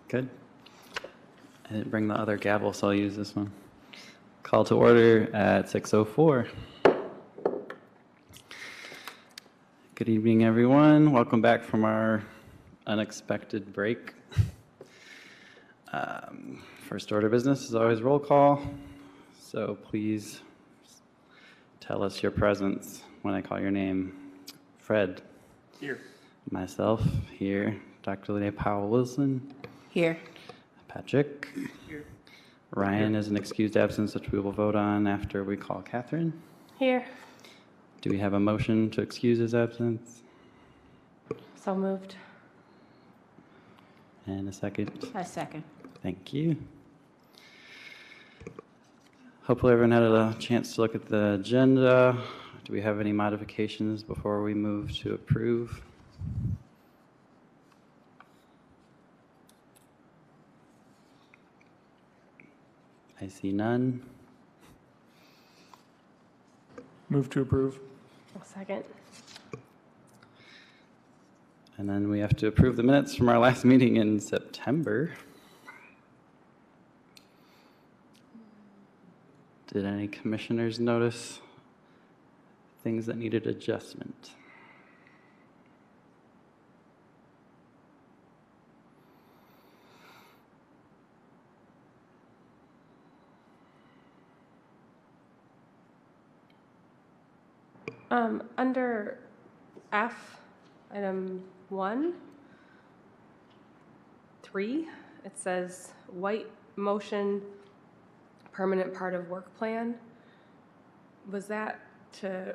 Good. I didn't bring the other gavel, so I'll use this one. Call to order at 6:04. Good evening, everyone. Welcome back from our unexpected break. First order of business is always roll call, so please tell us your presence when I call your name. Fred. Here. Myself, here. Dr. Lene Powell-Wilson. Here. Patrick. Here. Ryan is an excused absence, which we will vote on after we call Catherine. Here. Do we have a motion to excuse his absence? So moved. And a second? A second. Thank you. Hopefully everyone had a chance to look at the agenda. Do we have any modifications before we move to approve? I see none. Move to approve. A second. And then we have to approve the minutes from our last meeting in September. Did any commissioners notice things that needed adjustment? Under F, item 1, 3, it says white motion, permanent part of work plan. Was that should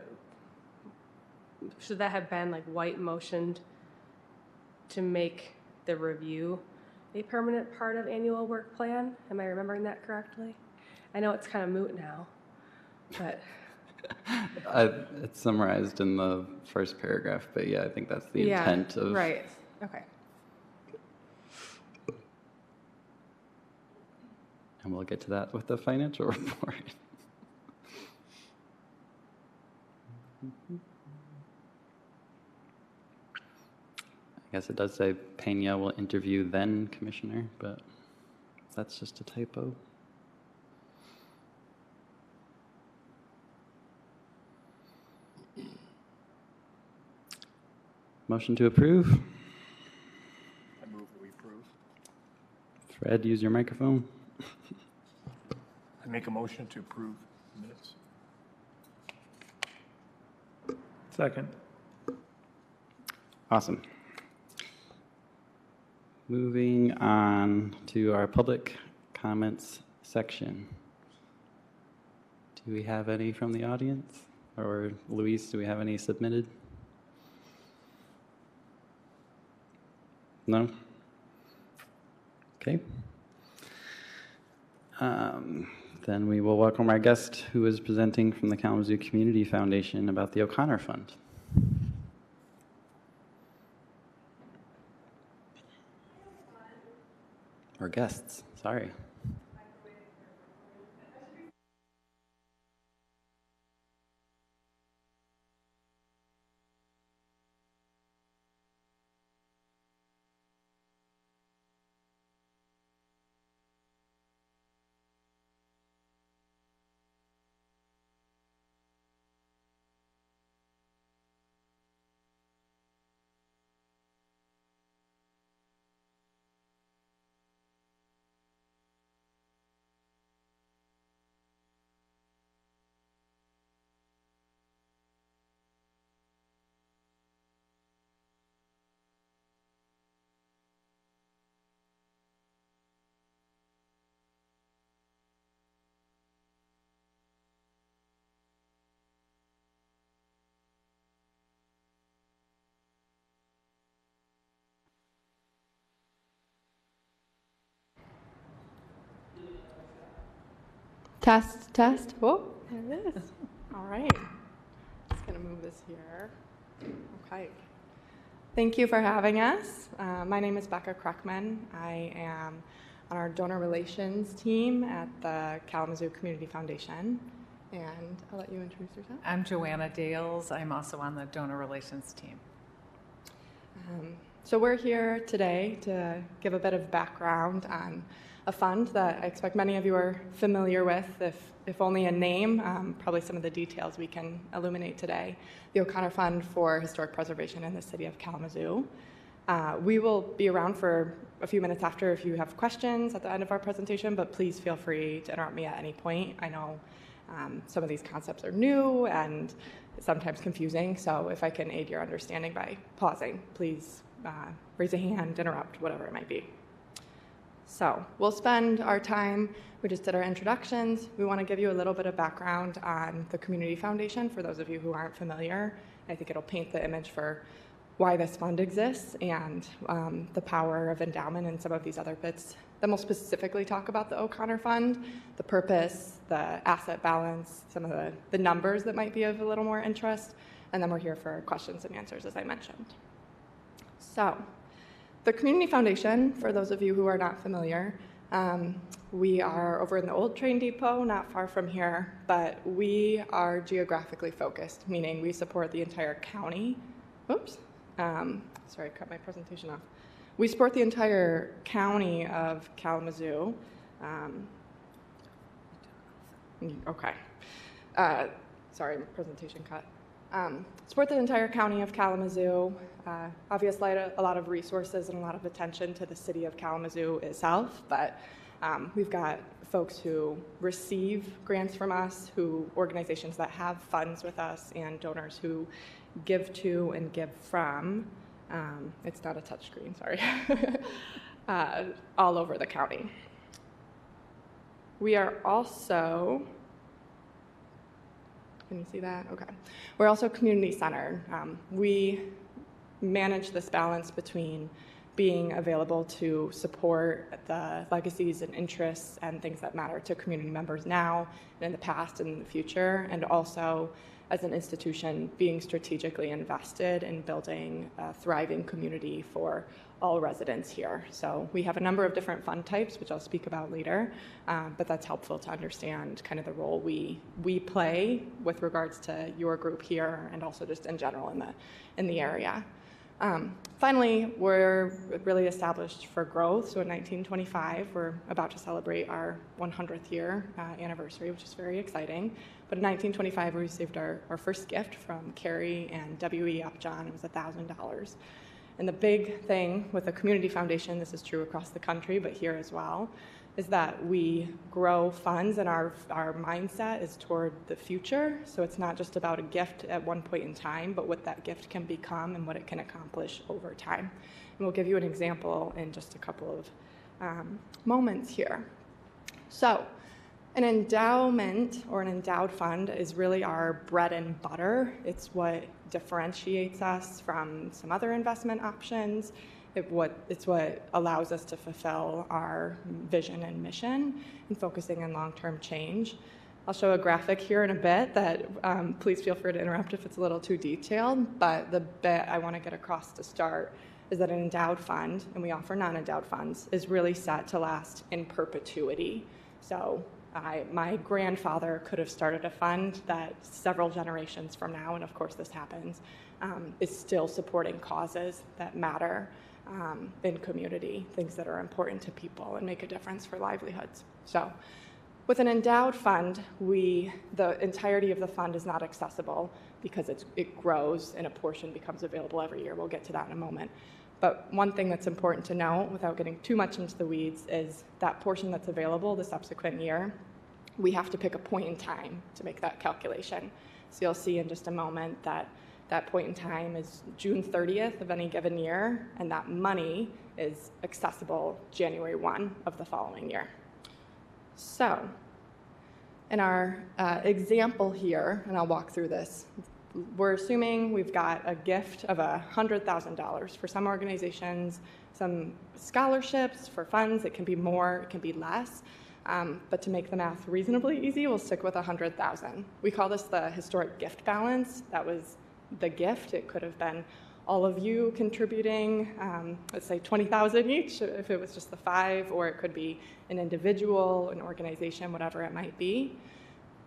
that have been like white motioned to make the review a permanent part of annual work plan? Am I remembering that correctly? I know it's kind of moot now, but... It's summarized in the first paragraph, but yeah, I think that's the intent of... Right, okay. And we'll get to that with the financial report. I guess it does say Pena will interview then commissioner, but that's just a typo. Motion to approve. I move that we approve. Fred, use your microphone. I make a motion to approve minutes. Second. Awesome. Moving on to our public comments section. Do we have any from the audience? Or Luis, do we have any submitted? No? Okay. Then we will welcome our guest who is presenting from the Kalamazoo Community Foundation about the O'Connor Fund. Or guests, sorry. Test, test. Oh, there it is. All right. Just going to move this here. Okay. Thank you for having us. My name is Becca Kreckman. I am on our donor relations team at the Kalamazoo Community Foundation. And I'll let you introduce yourself. I'm Joanna Dales. I'm also on the donor relations team. So we're here today to give a bit of background on a fund that I expect many of you are familiar with, if only a name, probably some of the details we can illuminate today. The O'Connor Fund for Historic Preservation in the City of Kalamazoo. We will be around for a few minutes after if you have questions at the end of our presentation, but please feel free to interrupt me at any point. I know some of these concepts are new and sometimes confusing, so if I can aid your understanding by pausing, please raise a hand, interrupt, whatever it might be. So we'll spend our time, we just did our introductions. We want to give you a little bit of background on the Community Foundation for those of you who aren't familiar. I think it'll paint the image for why this fund exists and the power of endowment and some of these other bits. Then we'll specifically talk about the O'Connor Fund, the purpose, the asset balance, some of the numbers that might be of a little more interest, and then we're here for questions and answers, as I mentioned. So, the Community Foundation, for those of you who are not familiar, we are over in the old train depot, not far from here, but we are geographically focused, meaning we support the entire county. Oops, sorry, I cut my presentation off. We support the entire county of Kalamazoo. Okay, sorry, presentation cut. Support the entire county of Kalamazoo. Obviously, a lot of resources and a lot of attention to the city of Kalamazoo itself, but we've got folks who receive grants from us, organizations that have funds with us, and donors who give to and give from. It's not a touch screen, sorry. All over the county. We are also, can you see that? Okay. We're also community centered. We manage this balance between being available to support the legacies and interests and things that matter to community members now and in the past and in the future, and also as an institution being strategically invested in building a thriving community for all residents here. So we have a number of different fund types, which I'll speak about later, but that's helpful to understand kind of the role we play with regards to your group here and also just in general in the area. Finally, we're really established for growth. So in 1925, we're about to celebrate our 100th year anniversary, which is very exciting. But in 1925, we received our first gift from Carrie and W.E. Upjohn. It was $1,000. And the big thing with the Community Foundation, this is true across the country, but here as well, is that we grow funds and our mindset is toward the future. So it's not just about a gift at one point in time, but what that gift can become and what it can accomplish over time. And we'll give you an example in just a couple of moments here. So an endowment or an endowed fund is really our bread and butter. It's what differentiates us from some other investment options. It's what allows us to fulfill our vision and mission in focusing on long-term change. I'll show a graphic here in a bit that please feel free to interrupt if it's a little too detailed, but the bit I want to get across to start is that an endowed fund, and we offer non-endowed funds, is really set to last in perpetuity. So my grandfather could have started a fund that several generations from now, and of course this happens, is still supporting causes that matter in community, things that are important to people and make a difference for livelihoods. So with an endowed fund, the entirety of the fund is not accessible because it grows and a portion becomes available every year. We'll get to that in a moment. But one thing that's important to note, without getting too much into the weeds, is that portion that's available the subsequent year, we have to pick a point in time to make that calculation. So you'll see in just a moment that point in time is June 30th of any given year, and that money is accessible January 1 of the following year. So in our example here, and I'll walk through this, we're assuming we've got a gift of $100,000 for some organizations, some scholarships for funds. It can be more, it can be less. But to make the math reasonably easy, we'll stick with $100,000. We call this the historic gift balance. That was the gift. It could have been all of you contributing, let's say 20,000 each, if it was just the 5, or it could be an individual, an organization, whatever it might be.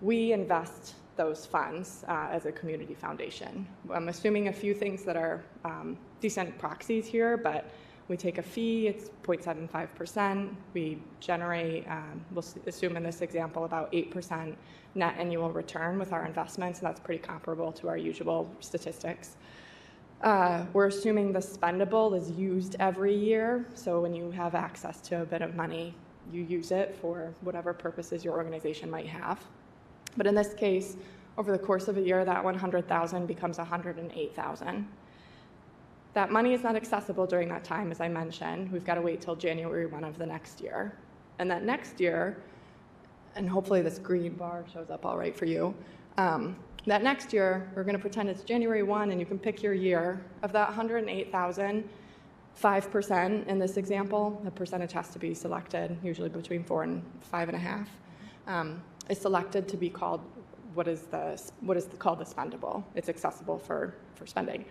We invest those funds as a community foundation. I'm assuming a few things that are decent proxies here, but we take a fee, it's 0.75%. We generate, we'll assume in this example, about 8% net annual return with our investments, and that's pretty comparable to our usual statistics. We're assuming the spendable is used every year, so when you have access to a bit of money, you use it for whatever purposes your organization might have. But in this case, over the course of a year, that $100,000 becomes $108,000. That money is not accessible during that time, as I mentioned. We've got to wait till January 1 of the next year. And that next year, and hopefully this green bar shows up all right for you, that next year, we're going to pretend it's January 1, and you can pick your year. Of that $108,000, 5% in this example, the percentage has to be selected, usually between 4 and 5.5, is selected to be called what is called the spendable. It's accessible for spending.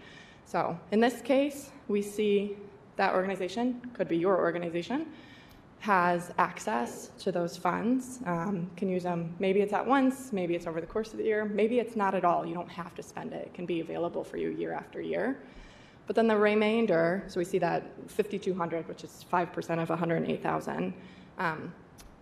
So in this case, we see that organization, could be your organization, has access to those funds, can use them. Maybe it's at once, maybe it's over the course of the year, maybe it's not at all. You don't have to spend it. It can be available for you year after year. But then the remainder, so we see that $5,200, which is 5% of $108,000,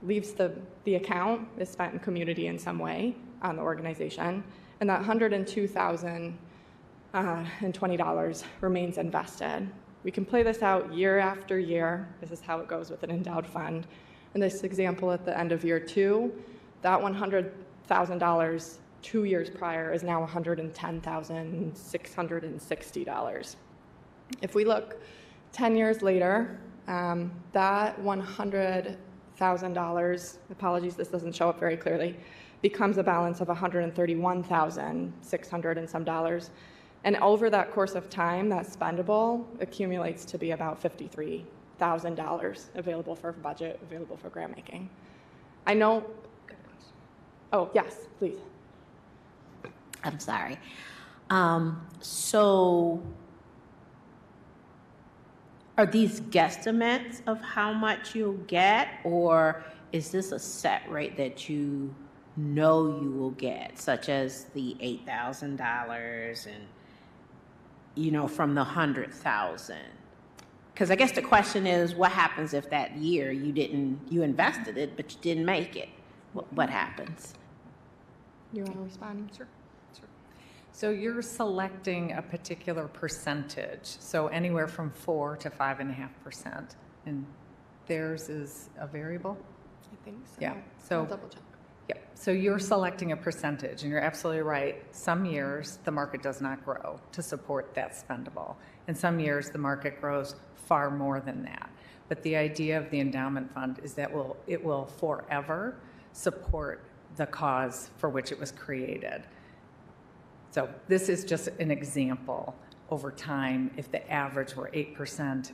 leaves the account, is spent in community in some way on the organization, and that $102,020 remains invested. We can play this out year after year. This is how it goes with an endowed fund. In this example, at the end of year 2, that $100,000 2 years prior is now $110,660. If we look 10 years later, that $100,000, apologies, this doesn't show up very clearly, becomes a balance of $131,600 and some dollars. And over that course of time, that spendable accumulates to be about $53,000 available for budget, available for grant making. I know, oh, yes, please. I'm sorry. So are these guesstimates of how much you'll get, or is this a set rate that you know you will get, such as the $8,000 and, you know, from the 100,000? Because I guess the question is, what happens if that year you invested it, but you didn't make it? What happens? You want to respond? Sure. So you're selecting a particular percentage, so anywhere from 4 to 5.5%, and theirs is a variable? I think so. Yeah. I'll So double check. yeah. So you're selecting a percentage, and you're absolutely right. Some years the market does not grow to support that spendable, and some years the market grows far more than that. But the idea of the endowment fund is that it will forever support the cause for which it was created. So this is just an example over time. If the average were 8%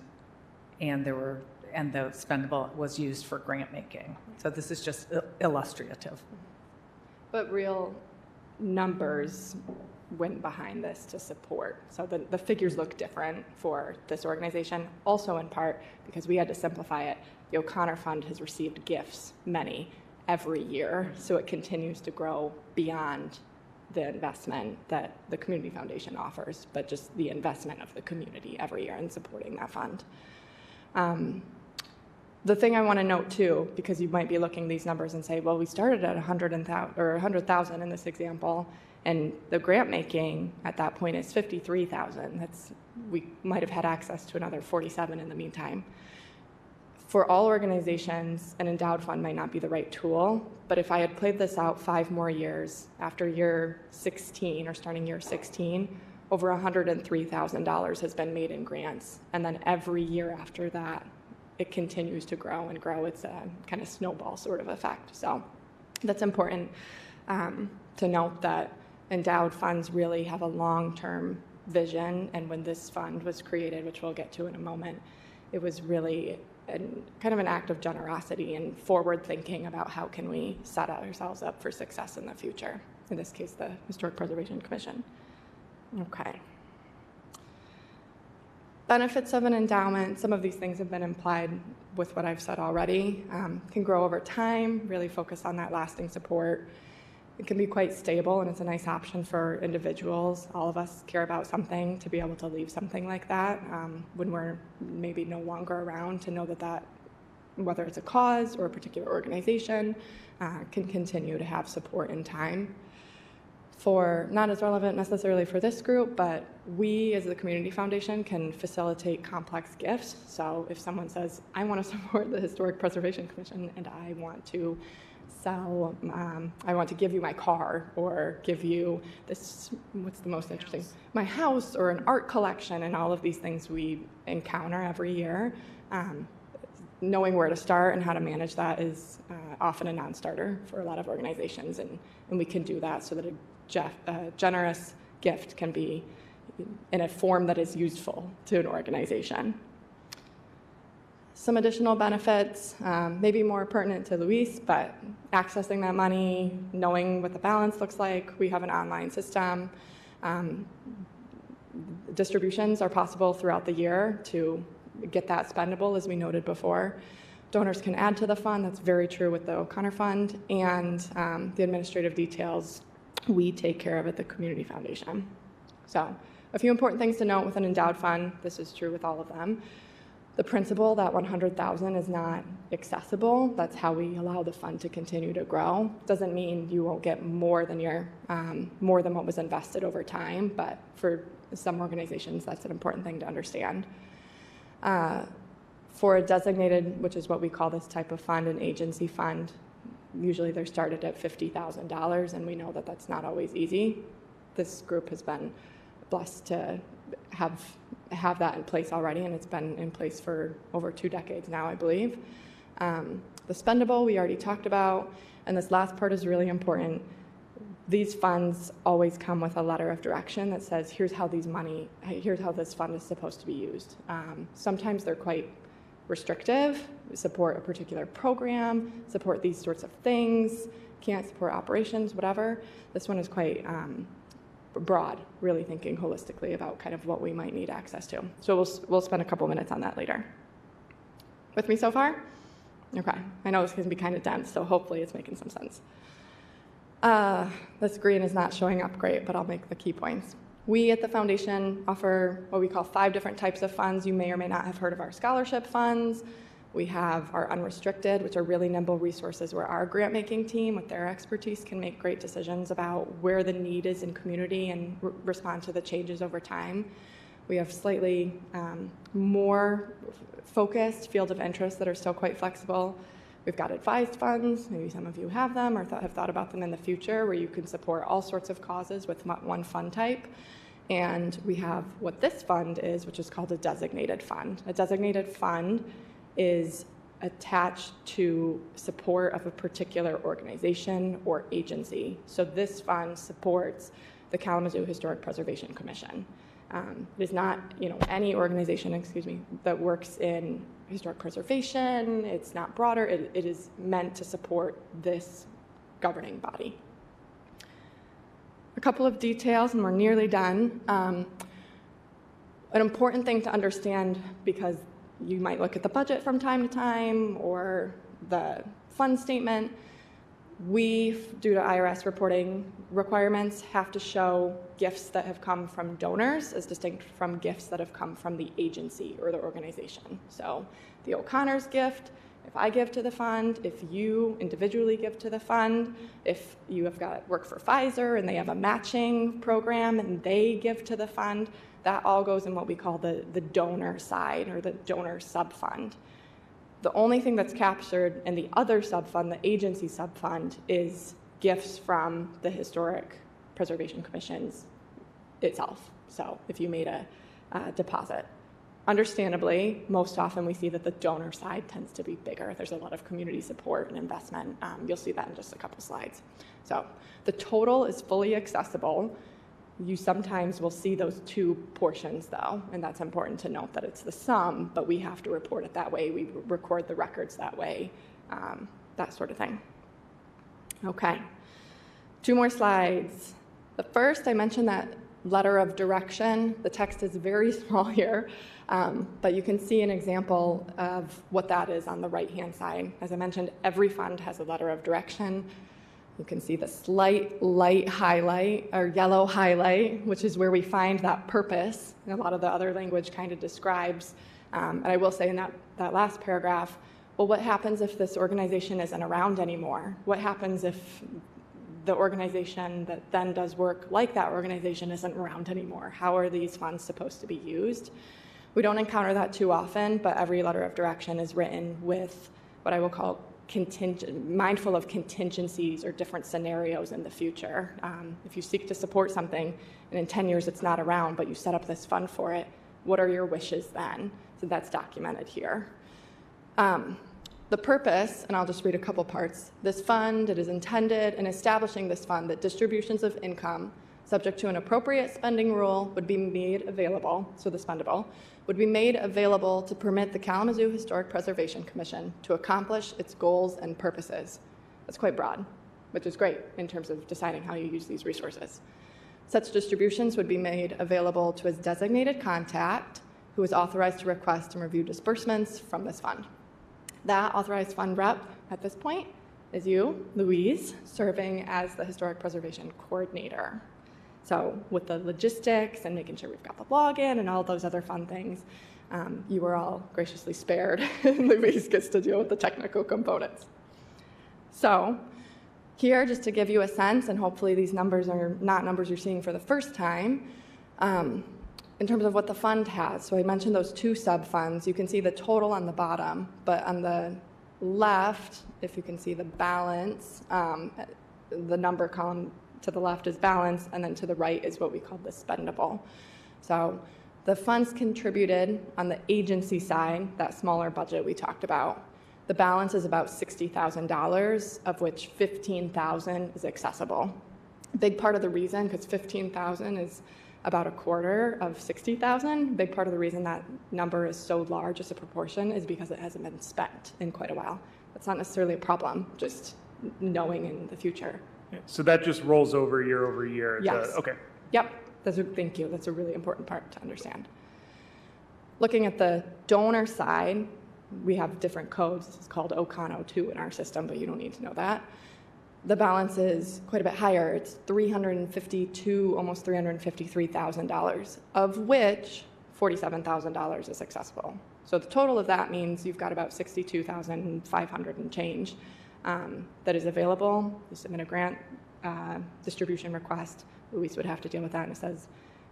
and the spendable was used for grant making. So this is just illustrative. But real numbers went behind this to support. So the figures look different for this organization, also in part because we had to simplify it. The O'Connor Fund has received gifts, many, every year, so it continues to grow beyond the investment that the Community Foundation offers, but just the investment of the community every year in supporting that fund. The thing I want to note too, because you might be looking at these numbers and say, well, we started at 100,000 in this example, and the grant making at that point is 53,000. We might have had access to another 47 in the meantime. For all organizations, an endowed fund might not be the right tool, but if I had played this out 5 more years, after year 16 or starting year 16, over $103,000 has been made in grants. And then every year after that, it continues to grow and grow. It's a kind of snowball sort of effect. So that's important to note that endowed funds really have a long-term vision. And when this fund was created, which we'll get to in a moment, it was really kind of an act of generosity and forward thinking about how can we set ourselves up for success in the future. In this case, the Historic Preservation Commission. Okay. Benefits of an endowment, some of these things have been implied with what I've said already, can grow over time, really focus on that lasting support. It can be quite stable, and it's a nice option for individuals. All of us care about something, to be able to leave something like that when we're maybe no longer around, to know that whether it's a cause or a particular organization, can continue to have support in time. For not as relevant necessarily for this group, but we as the Community Foundation can facilitate complex gifts. So if someone says, I want to support the Historic Preservation Commission and I want to I want to give you my car, or give you this, what's the most interesting? My house, or an art collection, and all of these things we encounter every year. Knowing where to start and how to manage that is often a non-starter for a lot of organizations, and we can do that so that a generous gift can be in a form that is useful to an organization. Some additional benefits, maybe more pertinent to Luis, but accessing that money, knowing what the balance looks like. We have an online system. Distributions are possible throughout the year to get that spendable, as we noted before. Donors can add to the fund. That's very true with the O'Connor Fund. And the administrative details, we take care of at the Community Foundation. So a few important things to note with an endowed fund. This is true with all of them. The principle that $100,000 is not accessible. That's how we allow the fund to continue to grow. Doesn't mean you won't get more than what was invested over time, but for some organizations, that's an important thing to understand. For a designated, which is what we call this type of fund, an agency fund, usually they're started at $50,000, and we know that that's not always easy. This group has been blessed to have that in place already, and it's been in place for over 2 decades now, I believe. The spendable we already talked about, and this last part is really important. These funds always come with a letter of direction that says, here's how this fund is supposed to be used. Sometimes they're quite restrictive, support a particular program, support these sorts of things, can't support operations, whatever. This one is quite broad, really thinking holistically about kind of what we might need access to. So we'll spend a couple minutes on that later. With me so far? Okay, I know this can be kind of dense, so hopefully it's making some sense. This green is not showing up great, but I'll make the key points. We at the foundation offer what we call 5 different types of funds. You may or may not have heard of our scholarship funds. We have our unrestricted, which are really nimble resources where our grant-making team, with their expertise, can make great decisions about where the need is in community and respond to the changes over time. We have slightly more focused field of interest that are still quite flexible. We've got advised funds, maybe some of you have them or have thought about them in the future, where you can support all sorts of causes with one fund type. And we have what this fund is, which is called a designated fund. A designated fund is attached to support of a particular organization or agency. So this fund supports the Kalamazoo Historic Preservation Commission. It is not, any organization, that works in historic preservation. It's not broader. It is meant to support this governing body. A couple of details, and we're nearly done. An important thing to understand, because you might look at the budget from time to time or the fund statement. We, due to IRS reporting requirements, have to show gifts that have come from donors as distinct from gifts that have come from the agency or the organization. So the O'Connor's gift, if I give to the fund, if you individually give to the fund, if you have got work for Pfizer and they have a matching program and they give to the fund, that all goes in what we call the donor side or the donor subfund. The only thing that's captured in the other subfund, the agency subfund, is gifts from the Historic Preservation Commission's itself. So if you made a deposit. Understandably, most often we see that the donor side tends to be bigger. There's a lot of community support and investment. You'll see that in just a couple slides. So the total is fully accessible. You sometimes will see those 2 portions, though, and that's important to note that it's the sum, but we have to report it that way. We record the records that way, that sort of thing. Okay, 2 more slides. The first, I mentioned that letter of direction. The text is very small here, but you can see an example of what that is on the right-hand side. As I mentioned, every fund has a letter of direction. You can see the slight light highlight or yellow highlight, which is where we find that purpose. And a lot of the other language kind of describes, and I will say in that last paragraph, well, what happens if this organization isn't around anymore? What happens if the organization that then does work like that organization isn't around anymore? How are these funds supposed to be used? We don't encounter that too often, but every letter of direction is written with what I will call mindful of contingencies or different scenarios in the future. If you seek to support something and in 10 years it's not around, but you set up this fund for it, what are your wishes then? So that's documented here. The purpose, and I'll just read a couple parts. This fund, it is intended in establishing this fund that distributions of income subject to an appropriate spending rule would be made available, so the spendable, would be made available to permit the Kalamazoo Historic Preservation Commission to accomplish its goals and purposes. That's quite broad, which is great in terms of deciding how you use these resources. Such distributions would be made available to its designated contact who is authorized to request and review disbursements from this fund. That authorized fund rep at this point is you, Louise, serving as the Historic Preservation Coordinator. So with the logistics and making sure we've got the login and all those other fun things, you were all graciously spared. Louise gets to deal with the technical components. So here, just to give you a sense, and hopefully these numbers are not numbers you're seeing for the first time, in terms of what the fund has. So I mentioned those two sub-funds. You can see the total on the bottom, but on the left, if you can see the balance, the number column to the left is balance, and then to the right is what we call the spendable. So the funds contributed on the agency side, that smaller budget we talked about. The balance is about $60,000, of which $15,000 is accessible. A big part of the reason, because $15,000 is about a quarter of $60,000, big part of the reason that number is so large as a proportion is because it hasn't been spent in quite a while. That's not necessarily a problem, just knowing in the future. So that just rolls over year. Yes. Okay. Yep. Thank you. That's a really important part to understand. Looking at the donor side, we have different codes. This is called OCON-02 in our system, but you don't need to know that. The balance is quite a bit higher. It's $352,000, almost $353,000, of which $47,000 is accessible. So the total of that means you've got about $62,500 and change that is available. You submit a grant distribution request. Louise would have to deal with that, and it says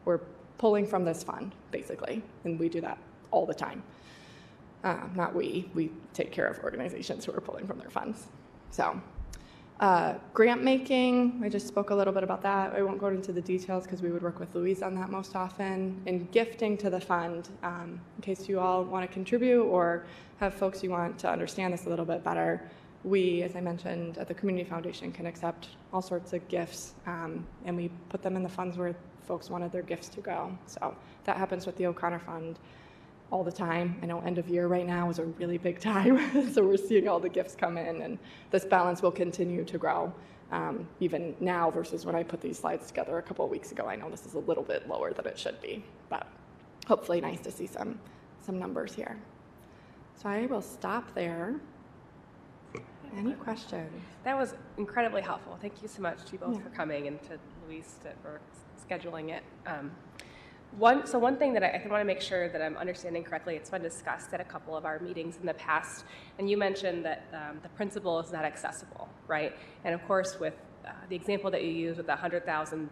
we're pulling from this fund, basically, and we do that all the time. Not we take care of organizations who are pulling from their funds. So grant making, I just spoke a little bit about that. I won't go into the details because we would work with Louise on that most often. And gifting to the fund, in case you all want to contribute or have folks you want to understand this a little bit better, we, as I mentioned, at the Community Foundation can accept all sorts of gifts, and we put them in the funds where folks wanted their gifts to go. So that happens with the O'Connor Fund all the time. I know end of year right now is a really big time, so we're seeing all the gifts come in, and this balance will continue to grow even now versus when I put these slides together a couple of weeks ago. I know this is a little bit lower than it should be, but hopefully nice to see some numbers here. So I will stop there. Any questions? That was incredibly helpful. Thank you so much to you both for coming, and to Louise for scheduling it. One thing that I want to make sure that I'm understanding correctly, it's been discussed at a couple of our meetings in the past, and you mentioned that the principal is not accessible, right? And of course, with the example that you used with the $100,000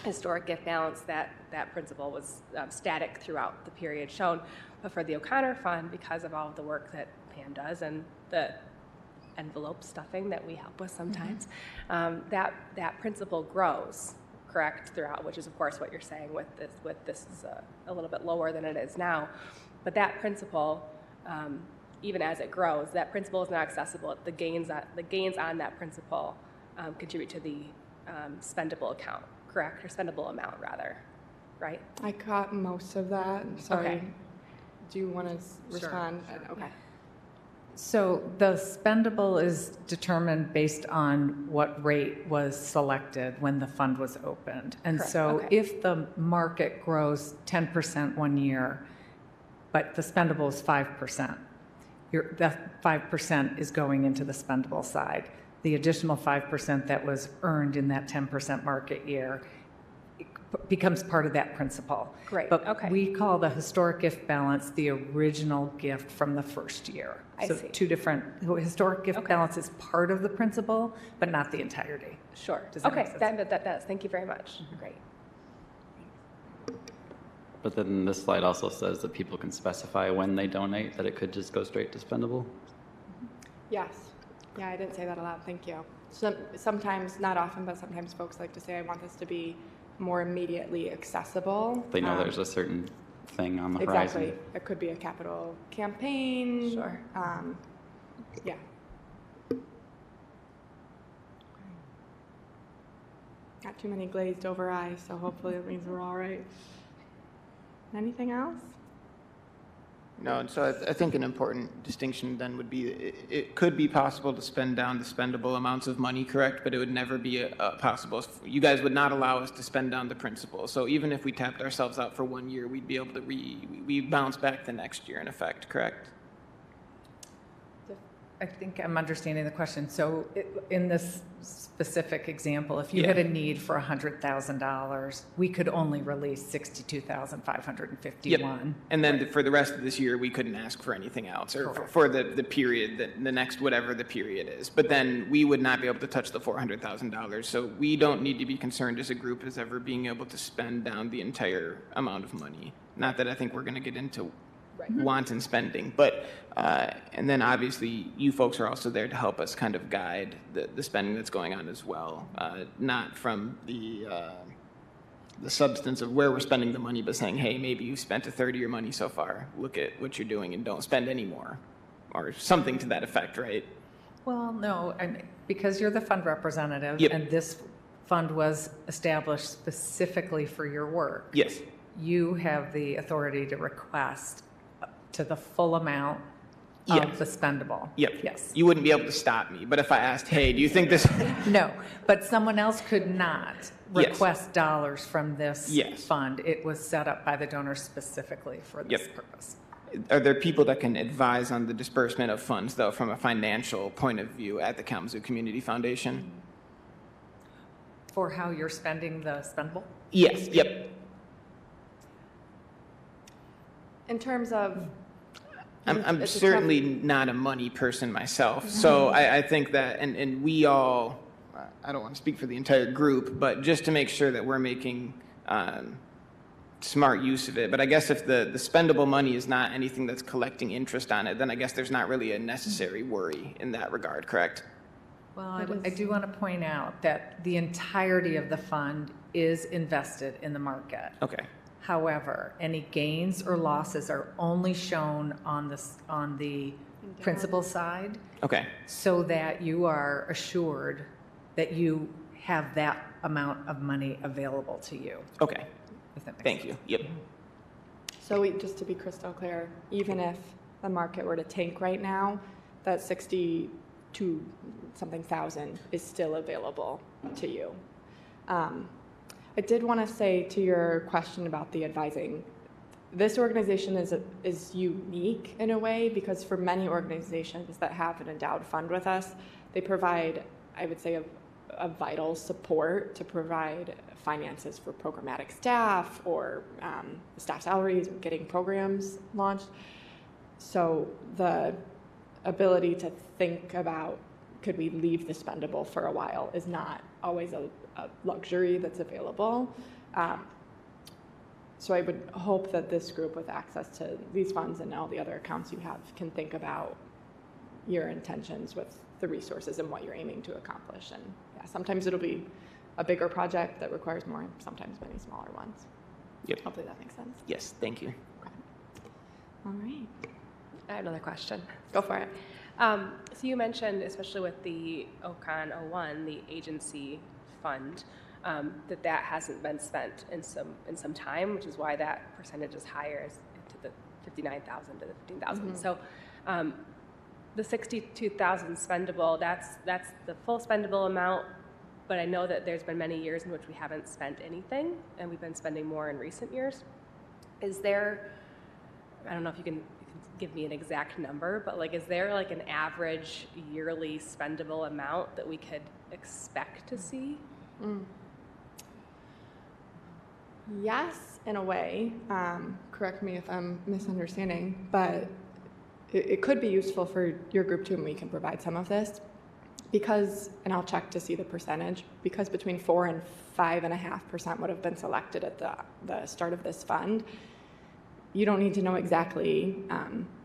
historic gift balance, that principal was static throughout the period shown. But for the O'Connor Fund, because of all of the work that Pam does and the envelope stuffing that we help with sometimes, that principal grows, correct, throughout, which is of course what you're saying with this is a little bit lower than it is now. But that principal, even as it grows, that principal is not accessible. The gains on that principal contribute to the spendable account, correct, or spendable amount rather, right? I caught most of that. Sorry. Okay. Do you want to respond? Sure. Okay. So the spendable is determined based on what rate was selected when the fund was opened. And Correct. so Okay. if the market grows 10% one year, but the spendable is 5%, that 5% is going into the spendable side. the additional 5% that was earned in that 10% market year becomes part of that principal. Great, But okay. we call the historic gift balance the original gift from the first year. I So see. two different, historic gift Okay. balance is part of the principal, but not the entirety. Sure. Does that make Okay, sense? that does. Thank you very much. Great. But then this slide also says that people can specify when they donate, that it could just go straight to spendable. Yes. Yeah, I didn't say that aloud. Thank you. Sometimes, not often, but sometimes folks like to say, I want this to be more immediately accessible. They know there's a certain thing on the horizon. Exactly. It could be a capital campaign. Sure. Yeah. Not too many glazed over eyes, so hopefully it means we're all right. Anything else? No, and so I think an important distinction then would be, it could be possible to spend down the spendable amounts of money, correct? But it would never be possible. You guys would not allow us to spend down the principal. So even if we tapped ourselves out for 1 year, we'd be able to we bounce back the next year in effect, correct? I think I'm understanding the question. So in this specific example, if you Yeah. had a need for $100,000, we could only release $62,551. And then for the rest of this year, we couldn't ask for anything else, or Correct. for the period, the next whatever the period is. But then we would not be able to touch the $400,000. So we don't need to be concerned as a group as ever being able to spend down the entire amount of money. Not that I think we're going to get into wanton spending, but and then obviously you folks are also there to help us kind of guide the spending that's going on as well, not from the substance of where we're spending the money, but saying, hey, maybe you've spent a third of your money so far. Look at what you're doing and don't spend any more, or something to that effect, right? Well, no, because you're the fund representative, Yep. and this fund was established specifically for your work. Yes. You have the authority to request to the full amount Yes. of the spendable. Yep. Yes. You wouldn't be able to stop me, but if I asked, hey, do you think this? No, but someone else could not Yes. request dollars from this Yes. fund. It was set up by the donor specifically for this Yep. purpose. Are there people that can advise on the disbursement of funds, though, from a financial point of view at the Kalamazoo Community Foundation? For how you're spending the spendable? Yes. Yep. In terms of, I'm it's a certainly not a money person myself, so I think that, and we all, I don't want to speak for the entire group, but just to make sure that we're making smart use of it. But I guess if the spendable money is not anything that's collecting interest on it, then I guess there's not really a necessary worry in that regard, correct? Well, I do want to point out that the entirety of the fund is invested in the market. Okay. However, any gains or losses are only shown on the principal side, Okay. so that you are assured that you have that amount of money available to you. Okay. If that makes Thank sense. you. Yep. so just to be crystal clear, even if the market were to tank right now, that 62 something thousand is still available to you. I did want to say to your question about the advising, this organization is unique in a way because for many organizations that have an endowed fund with us, they provide, I would say, a vital support to provide finances for programmatic staff or staff salaries, or getting programs launched. So the ability to think about could we leave the spendable for a while is not always a luxury that's available. So I would hope that this group with access to these funds and all the other accounts you have can think about your intentions with the resources and what you're aiming to accomplish. And yeah, sometimes it'll be a bigger project that requires more, and sometimes many smaller ones. Yep. Hopefully that makes sense. Yes. Thank you. All right, I have another question. go for it. So you mentioned, especially with the OCON 01, the agency fund, that hasn't been spent in some time, which is why that percentage is higher to the 59,000 to the 15,000. So the 62,000 spendable, that's the full spendable amount. But I know that there's been many years in which we haven't spent anything, and we've been spending more in recent years. Is there, I don't know if you can give me an exact number, but like, is there like an average yearly spendable amount that we could expect to see? Yes, in a way. Correct me if I'm misunderstanding, but it could be useful for your group too, and we can provide some of this. Because, and I'll check to see the percentage, because between 4 and 5.5% would have been selected at the start of this fund, you don't need to know exactly,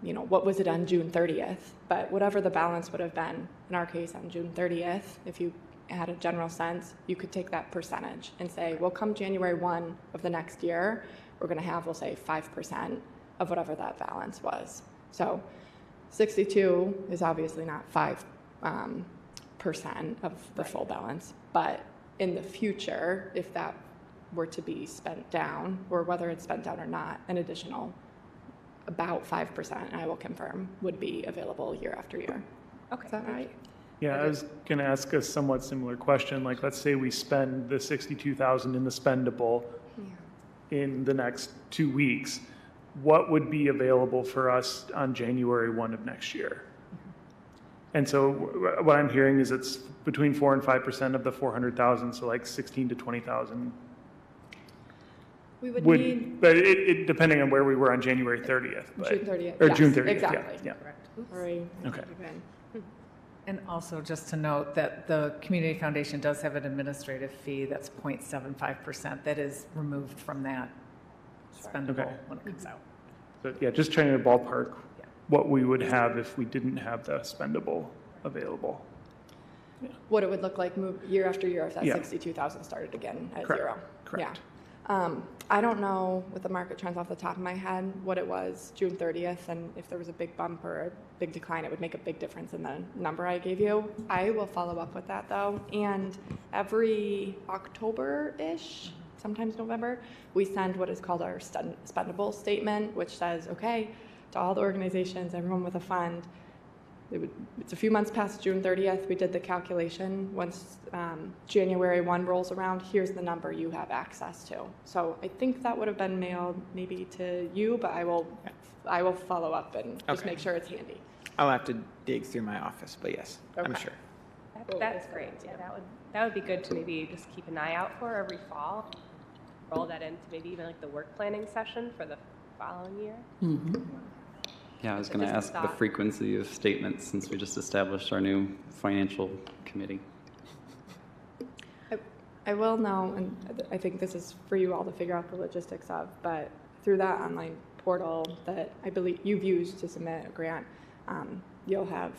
what was it on June 30th, but whatever the balance would have been, in our case on June 30th, if you had a general sense, you could take that percentage and say, well, come January 1 of the next year, we're going to have, we'll say, 5% of whatever that balance was. So 62 is obviously not 5% of the full balance, but in the future, if that were to be spent down, or whether it's spent down or not, an additional about 5%, and I will confirm, would be available year after year. Okay. Is that right? Yeah, I was going to ask a somewhat similar question. Like, let's say we spend the 62,000 in the spendable in the next 2 weeks. What would be available for us on January 1 of next year? And so what I'm hearing is it's between 4 and 5% of the 400,000, so like 16 to 20,000. We would need But it depending on where we were on January 30th. But, June 30th. Or Yes, June 30th, exactly. yeah. Sorry. Okay. And also just to note that the Community Foundation does have an administrative fee that's 0.75% that is removed from that spendable Okay. when it comes out. So yeah, just trying to ballpark what we would have if we didn't have the spendable available. What it would look like year after year if that Yeah. 62,000 started again at Correct. zero. Correct. Yeah. I don't know with the market trends off the top of my head what it was June 30th, and if there was a big bump or a big decline, it would make a big difference in the number I gave you. I will follow up with that though, and every October-ish, sometimes November, we send what is called our spendable statement, which says, okay, to all the organizations, everyone with a fund, it's a few months past June 30th. We did the calculation. Once January 1 rolls around, here's the number you have access to. So I think that would have been mailed maybe to you, but I will follow up and just Okay. make sure it's handy. I'll have to dig through my office, but yes, I'm Okay. sure. That's great. Yeah, that would be good to maybe just keep an eye out for every fall. Roll that into maybe even like the work planning session for the following year. Yeah, I was Just going to a ask the thought. frequency of statements since we just established our new financial committee. I will know, and I think this is for you all to figure out the logistics of, but through that online portal that I believe you've used to submit a grant, you'll have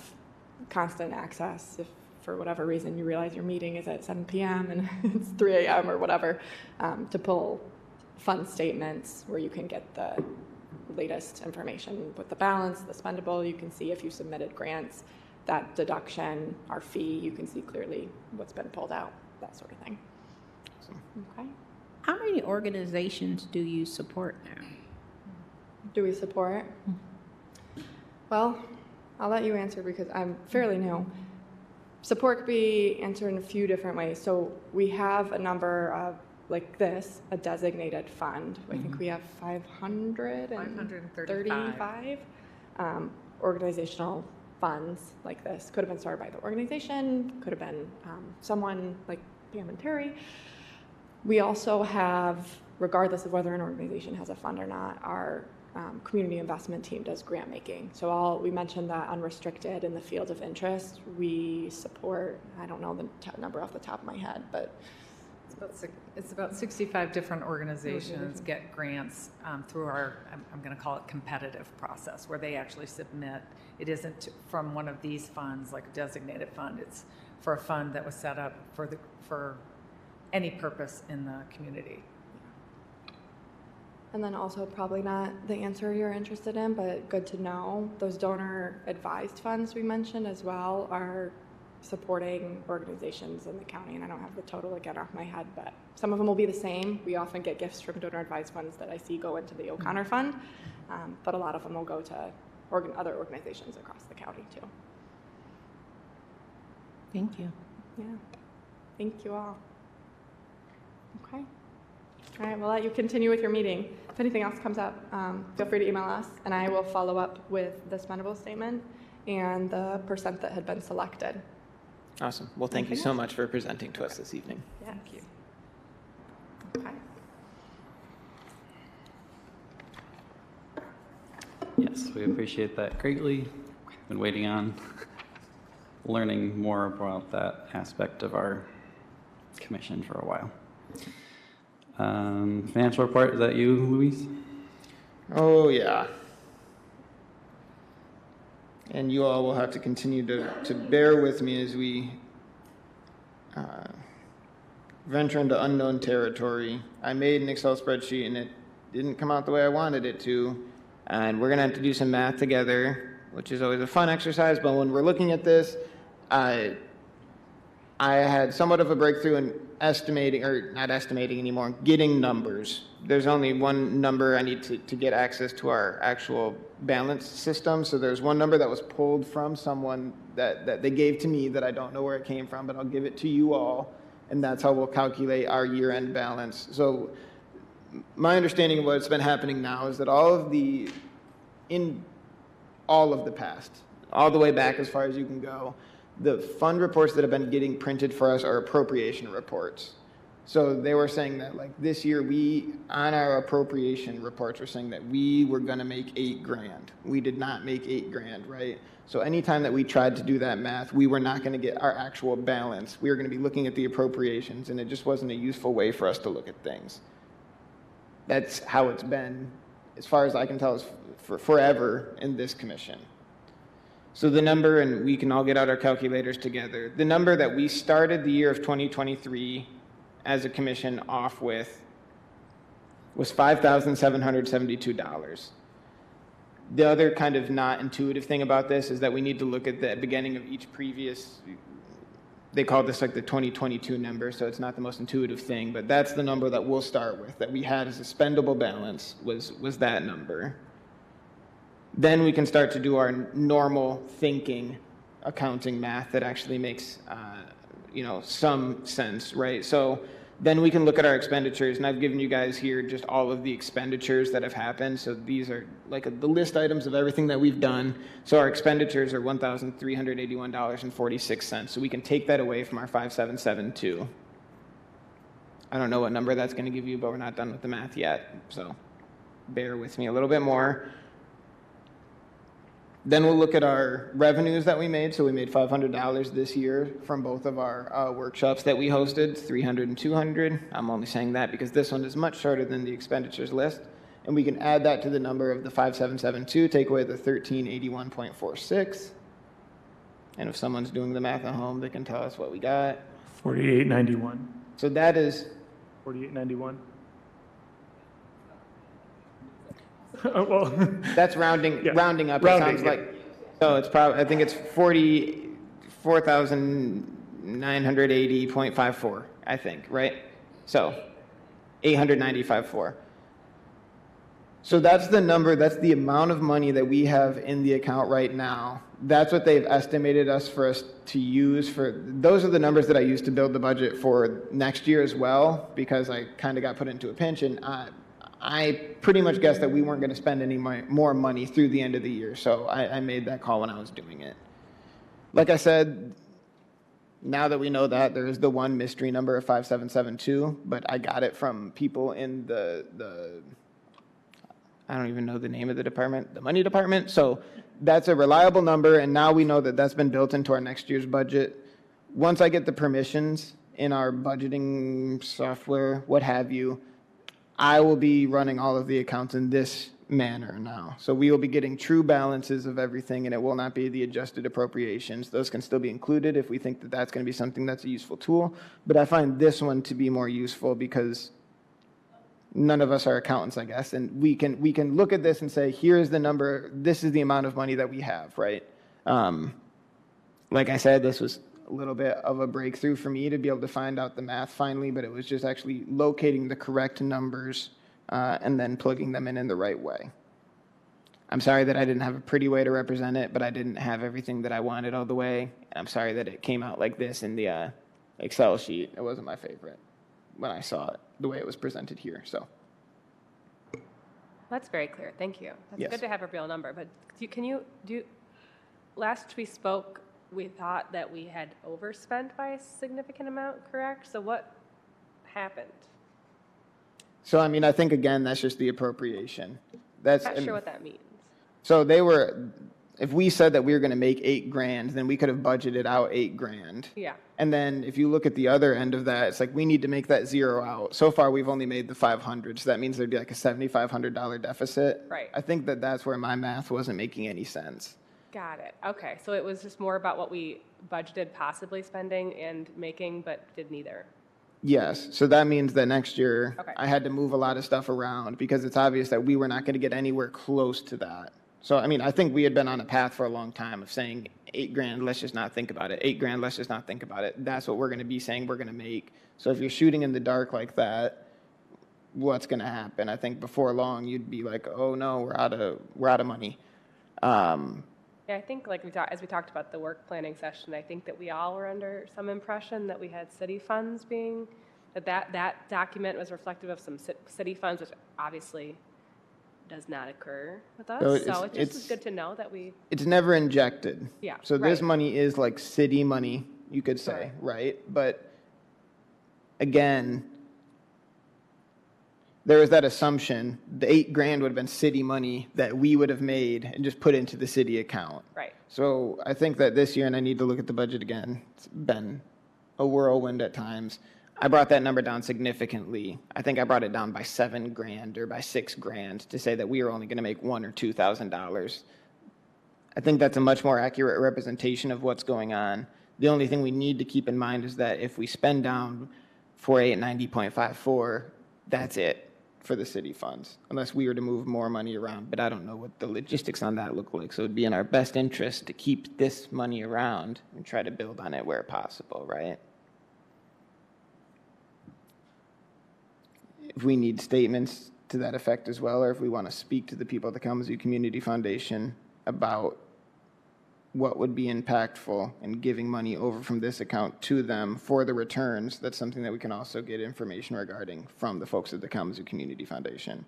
constant access if for whatever reason you realize your meeting is at 7 p.m. and it's 3 a.m. or whatever, to pull fund statements where you can get the latest information with the balance, the spendable. You can see if you submitted grants, that deduction, our fee, you can see clearly what's been pulled out, that sort of thing. Okay. How many organizations do you support now? Do we support? Well, I'll let you answer because I'm fairly new. Support could be answered in a few different ways. So we have a number of, like this, a designated fund. I think we have 535 organizational funds like this. Could have been started by the organization, could have been someone like Pam and Terry. We also have, regardless of whether an organization has a fund or not, our community investment team does grant making. So we mentioned that unrestricted in the field of interest, we support, I don't know the number off the top of my head, but It's about 65 different organizations get grants through our, I'm going to call it competitive process, where they actually submit. It isn't from one of these funds, like a designated fund. It's for a fund that was set up for any purpose in the community. and then also probably not the answer you're interested in, but good to know. Those donor advised funds we mentioned as well are supporting organizations in the county, and I don't have the total again off my head, but some of them will be the same. We often get gifts from donor advised funds that I see go into the O'Connor Fund, but a lot of them will go to other organizations across the county too. Thank you. Yeah, thank you all. Okay. All right, we'll let you continue with your meeting. If anything else comes up, feel free to email us, and I will follow up with the spendable statement and the percent that had been selected. Awesome. Well, thank you so much for presenting to us this evening. Thank you. Okay. Yes, we appreciate that greatly. Been waiting on learning more about that aspect of our commission for a while. Financial report, is that you, Luis? Oh, yeah. And you all will have to continue to bear with me as we venture into unknown territory. I made an Excel spreadsheet and it didn't come out the way I wanted it to. And we're going to have to do some math together, which is always a fun exercise. But when we're looking at this, I had somewhat of a breakthrough in estimating, or not estimating anymore, getting numbers. There's only one number I need to get access to our actual balance system. So there's one number that was pulled from someone that they gave to me that I don't know where it came from, but I'll give it to you all. And that's how we'll calculate our year-end balance. So my understanding of what's been happening now is that in all of the past, all the way back as far as you can go, the fund reports that have been getting printed for us are appropriation reports. So they were saying that like this year on our appropriation reports, we're saying that we were gonna make $8,000. We did not make $8,000, right? So anytime that we tried to do that math, we were not gonna get our actual balance. We were gonna be looking at the appropriations, and it just wasn't a useful way for us to look at things. That's how it's been, as far as I can tell, is for forever in this commission. So the number, and we can all get out our calculators together, the number that we started the year of 2023 as a commission off with was $5,772. The other kind of not intuitive thing about this is that we need to look at the beginning of each previous, they call this like the 2022 number, so it's not the most intuitive thing, but that's the number that we'll start with, that we had as a spendable balance was that number. Then we can start to do our normal thinking accounting math that actually makes some sense, right? So then we can look at our expenditures, and I've given you guys here just all of the expenditures that have happened. So these are like the list items of everything that we've done. So our expenditures are $1,381.46. So we can take that away from our 5,772. I don't know what number that's going to give you, but we're not done with the math yet. So bear with me a little bit more. Then we'll look at our revenues that we made. So we made $500 this year from both of our workshops that we hosted, $300 and $200. I'm only saying that because this one is much shorter than the expenditures list. And we can add that to the number of the 5,772, take away the 1,381.46. And if someone's doing the math at home, they can tell us what we got. 4891. So that is 4891. Well, that's rounding yeah. rounding up. Rounding, it sounds yeah. like so. It's probably I think it's 44,980.54. I think right. So 895.4. So that's the number. That's the amount of money that we have in the account right now. That's what they've estimated for us to use for. Those are the numbers that I used to build the budget for next year as well, because I kind of got put into a pinch, and I pretty much guessed that we weren't going to spend any more money through the end of the year, so I made that call when I was doing it. Like I said, now that we know that, there is the one mystery number of 5772, but I got it from people in the I don't even know the name of the department, the money department. So that's a reliable number, and now we know that that's been built into our next year's budget. Once I get the permissions in our budgeting software, what have you, I will be running all of the accounts in this manner now. So we will be getting true balances of everything, and it will not be the adjusted appropriations. Those can still be included if we think that that's going to be something that's a useful tool. But I find this one to be more useful because none of us are accountants, I guess, and we can look at this and say, here's the number, this is the amount of money that we have, right? Like I said, this was a little bit of a breakthrough for me to be able to find out the math finally, but it was just actually locating the correct numbers and then plugging them in the right way. I'm sorry that I didn't have a pretty way to represent it, but I didn't have everything that I wanted all the way. I'm sorry that it came out like this in the Excel sheet. It wasn't my favorite. when I saw it, the way it was presented here, so. That's very clear. Thank you. That's Yes. good to have a real number, but last we spoke, we thought that we had overspent by a significant amount, correct? So what happened? So, I mean, I think, again, that's just the appropriation. That's, Not sure what that means. so if we said that we were going to make $8,000, then we could have budgeted out $8,000. Yeah, And then if you look at the other end of that, it's like we need to make that zero out. So far, we've only made the 500, so that means there'd be like a $7,500 deficit. Right. I think that that's where my math wasn't making any sense. got it. Okay, so it was just more about what we budgeted possibly spending and making, but did neither. Yes, so that means that next year, Okay. I had to move a lot of stuff around because it's obvious that we were not going to get anywhere close to that. So, I mean, I think we had been on a path for a long time of saying $8,000, let's just not think about it. $8,000, let's just not think about it. That's what we're going to be saying we're going to make. So if you're shooting in the dark like that, what's going to happen? I think before long, you'd be like, oh no, we're out of money. Yeah, I think like as we talked about the work planning session, I think that we all were under some impression that we had city funds being, that document was reflective of some city funds, which obviously does not occur with us. So it just is good to know that we, It's never injected. Yeah, So this right. money is like city money, you could say, right? But again, there was that assumption, the $8,000 would have been city money that we would have made and just put into the city account. right. So I think that this year, and I need to look at the budget again, it's been a whirlwind at times. I brought that number down significantly. I think I brought it down by $7,000 or by $6,000 to say that we are only going to make $1,000 or $2,000. I think that's a much more accurate representation of what's going on. The only thing we need to keep in mind is that if we spend down 4890.54, that's it for the city funds, unless we were to move more money around. But I don't know what the logistics on that look like. So it'd be in our best interest to keep this money around and try to build on it where possible, right? If we need statements to that effect as well, or if we want to speak to the people at the Kalamazoo Community Foundation about what would be impactful in giving money over from this account to them for the returns, that's something that we can also get information regarding from the folks at the Kalamazoo Community Foundation.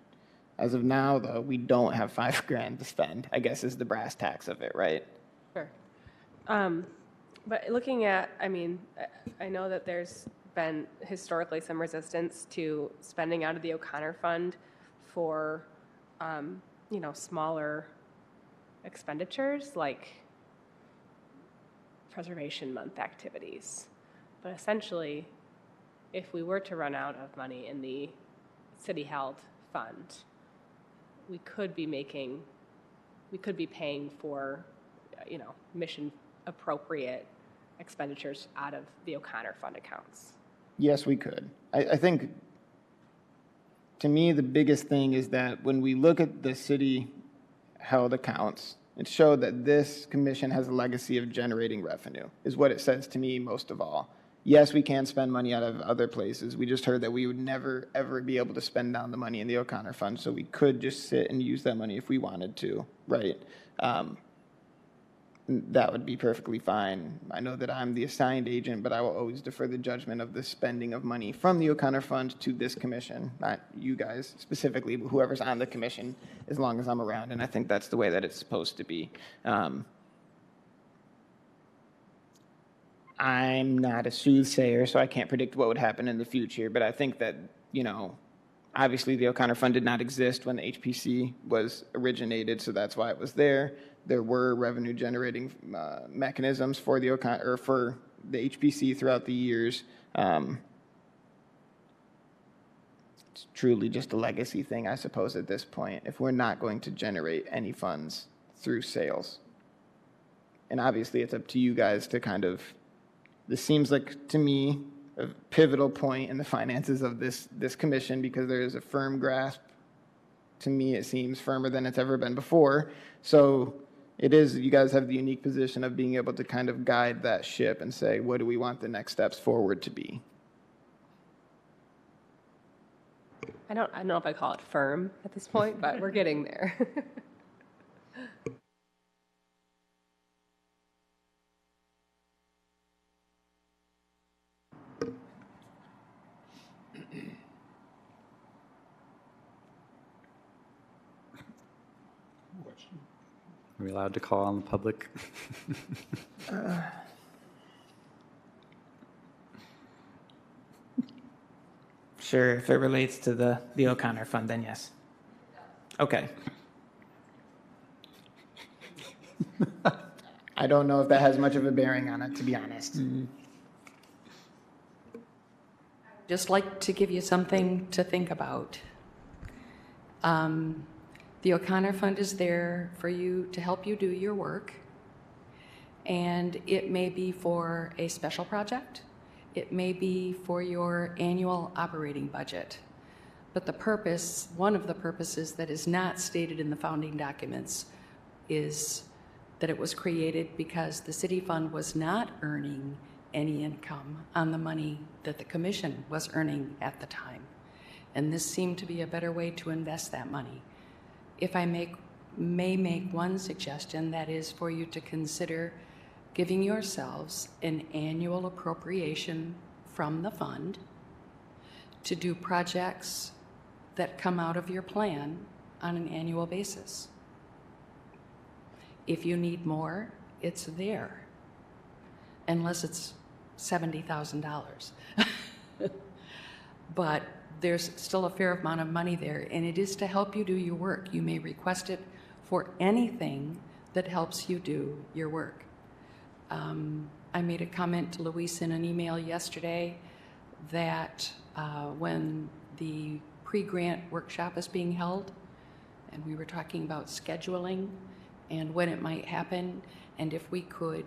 As of now, though, we don't have $5,000 to spend, I guess is the brass tacks of it, right? Sure. But looking at, I mean, I know that there's been historically some resistance to spending out of the O'Connor Fund for, smaller expenditures like Preservation Month activities. But essentially, if we were to run out of money in the city-held fund, we could be paying for, mission-appropriate expenditures out of the O'Connor Fund accounts. Yes, we could. I think, to me, the biggest thing is that when we look at the city-held accounts, it showed that this commission has a legacy of generating revenue, is what it says to me most of all. Yes, we can spend money out of other places. We just heard that we would never, ever be able to spend down the money in the O'Connor Fund, so we could just sit and use that money if we wanted to, right? That would be perfectly fine. I know that I'm the assigned agent, but I will always defer the judgment of the spending of money from the O'Connor Fund to this commission, not you guys specifically, but whoever's on the commission, as long as I'm around, and I think that's the way that it's supposed to be. I'm not a soothsayer, so I can't predict what would happen in the future, but I think that, obviously the O'Connor Fund did not exist when the HPC was originated, so that's why it was there. There were revenue generating mechanisms for the for the HPC throughout the years. It's truly just a legacy thing, I suppose, at this point, if we're not going to generate any funds through sales. And obviously, it's up to you guys to kind of, this seems like, to me, a pivotal point in the finances of this commission, because there is a firm grasp. To me, it seems firmer than it's ever been before. So it is, you guys have the unique position of being able to kind of guide that ship and say, what do we want the next steps forward to be? I don't know if I call it firm at this point, but we're getting there. Are we allowed to call on the public? Sure, if it relates to the O'Connor Fund, then yes. Okay. I don't know if that has much of a bearing on it, to be honest. Just like to give you something to think about. The O'Connor Fund is there for you to help you do your work. And it may be for a special project. It may be for your annual operating budget. But the purpose, one of the purposes that is not stated in the founding documents is that it was created because the city fund was not earning any income on the money that the commission was earning at the time. And this seemed to be a better way to invest that money. If I may make one suggestion, that is for you to consider giving yourselves an annual appropriation from the fund to do projects that come out of your plan on an annual basis. If you need more, it's there, unless it's $70,000. But there's still a fair amount of money there, and it is to help you do your work. You may request it for anything that helps you do your work. I made a comment to Luis in an email yesterday that when the pre-grant workshop is being held, and we were talking about scheduling and when it might happen, and if we could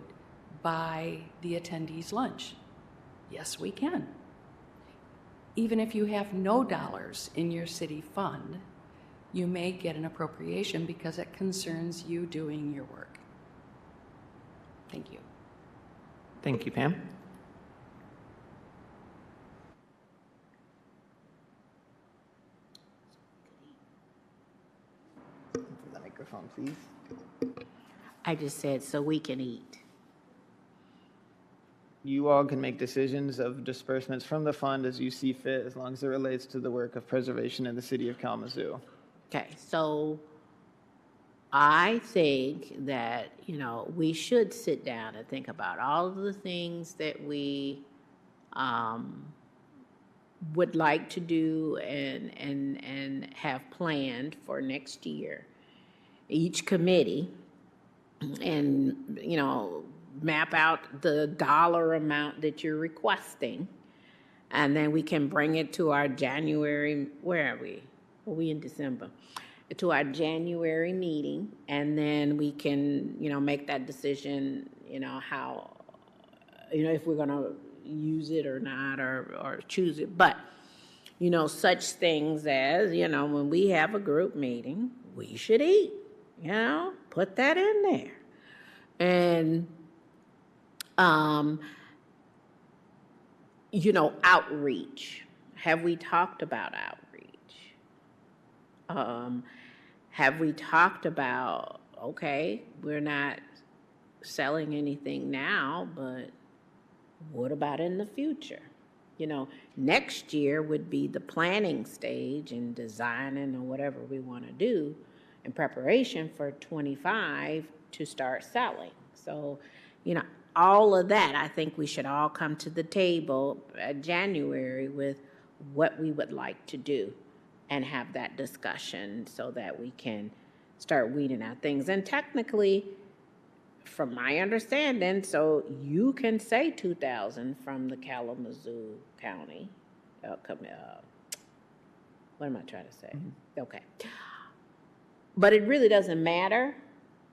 buy the attendees lunch. Yes, we can. Even if you have no dollars in your city fund, you may get an appropriation because it concerns you doing your work. Thank you. Thank you, Pam. The microphone, please. I just said so we can eat. You all can make decisions of disbursements from the fund as you see fit, as long as it relates to the work of preservation in the city of Kalamazoo. Okay, so I think that, you know, we should sit down and think about all of the things that we would like to do and have planned for next year. Each committee, and, you know, map out the dollar amount that you're requesting, and then we can bring it to our January, where are we? Are we in December? To our January meeting, and then we can, you know, make that decision, you know, how, you know, if we're gonna use it or not, or choose it. But, you know, such things as, you know, when we have a group meeting, we should eat, you know, put that in there. And, you know, outreach. Have we talked about outreach? Have we talked about, okay, we're not selling anything now, but what about in the future? You know, next year would be the planning stage and designing or whatever we want to do in preparation for 25 to start selling. So, you know, all of that, I think we should all come to the table at January with what we would like to do and have that discussion so that we can start weeding out things. And technically, from my understanding, so you can say 2,000 from the Kalamazoo County. What am I trying to say? Mm-hmm. Okay. But it really doesn't matter,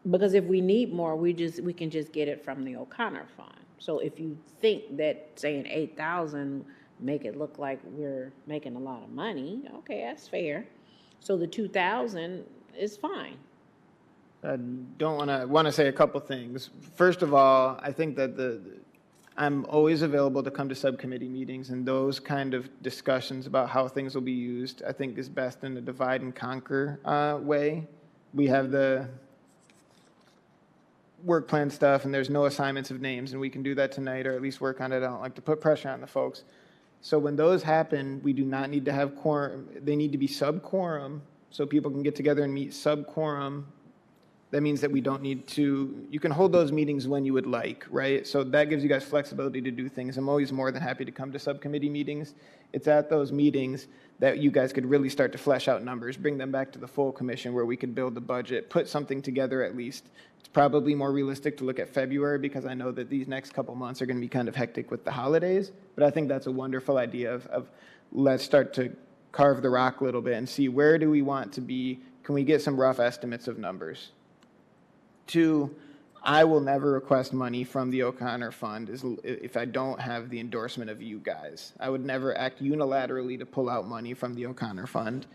because if we need more, we can just get it from the O'Connor Fund. So if you think that saying 8,000 make it look like we're making a lot of money, okay, that's fair. So the 2,000 is fine. I want to say a couple things. First of all, I think that I'm always available to come to subcommittee meetings, and those kind of discussions about how things will be used, I think is best in a divide and conquer way. We have the work plan stuff, and there's no assignments of names, and we can do that tonight, or at least work on it. I don't like to put pressure on the folks. So when those happen, we do not need to have quorum. They need to be sub-quorum, so people can get together and meet sub-quorum That means that we don't need to, you can hold those meetings when you would like, right? So that gives you guys flexibility to do things. I'm always more than happy to come to subcommittee meetings. It's at those meetings that you guys could really start to flesh out numbers, bring them back to the full commission where we could build the budget, put something together at least. It's probably more realistic to look at February because I know that these next couple months are going to be kind of hectic with the holidays. But I think that's a wonderful idea of let's start to carve the rock a little bit and see where do we want to be. Can we get some rough estimates of numbers? 2, I will never request money from the O'Connor Fund if I don't have the endorsement of you guys. I would never act unilaterally to pull out money from the O'Connor Fund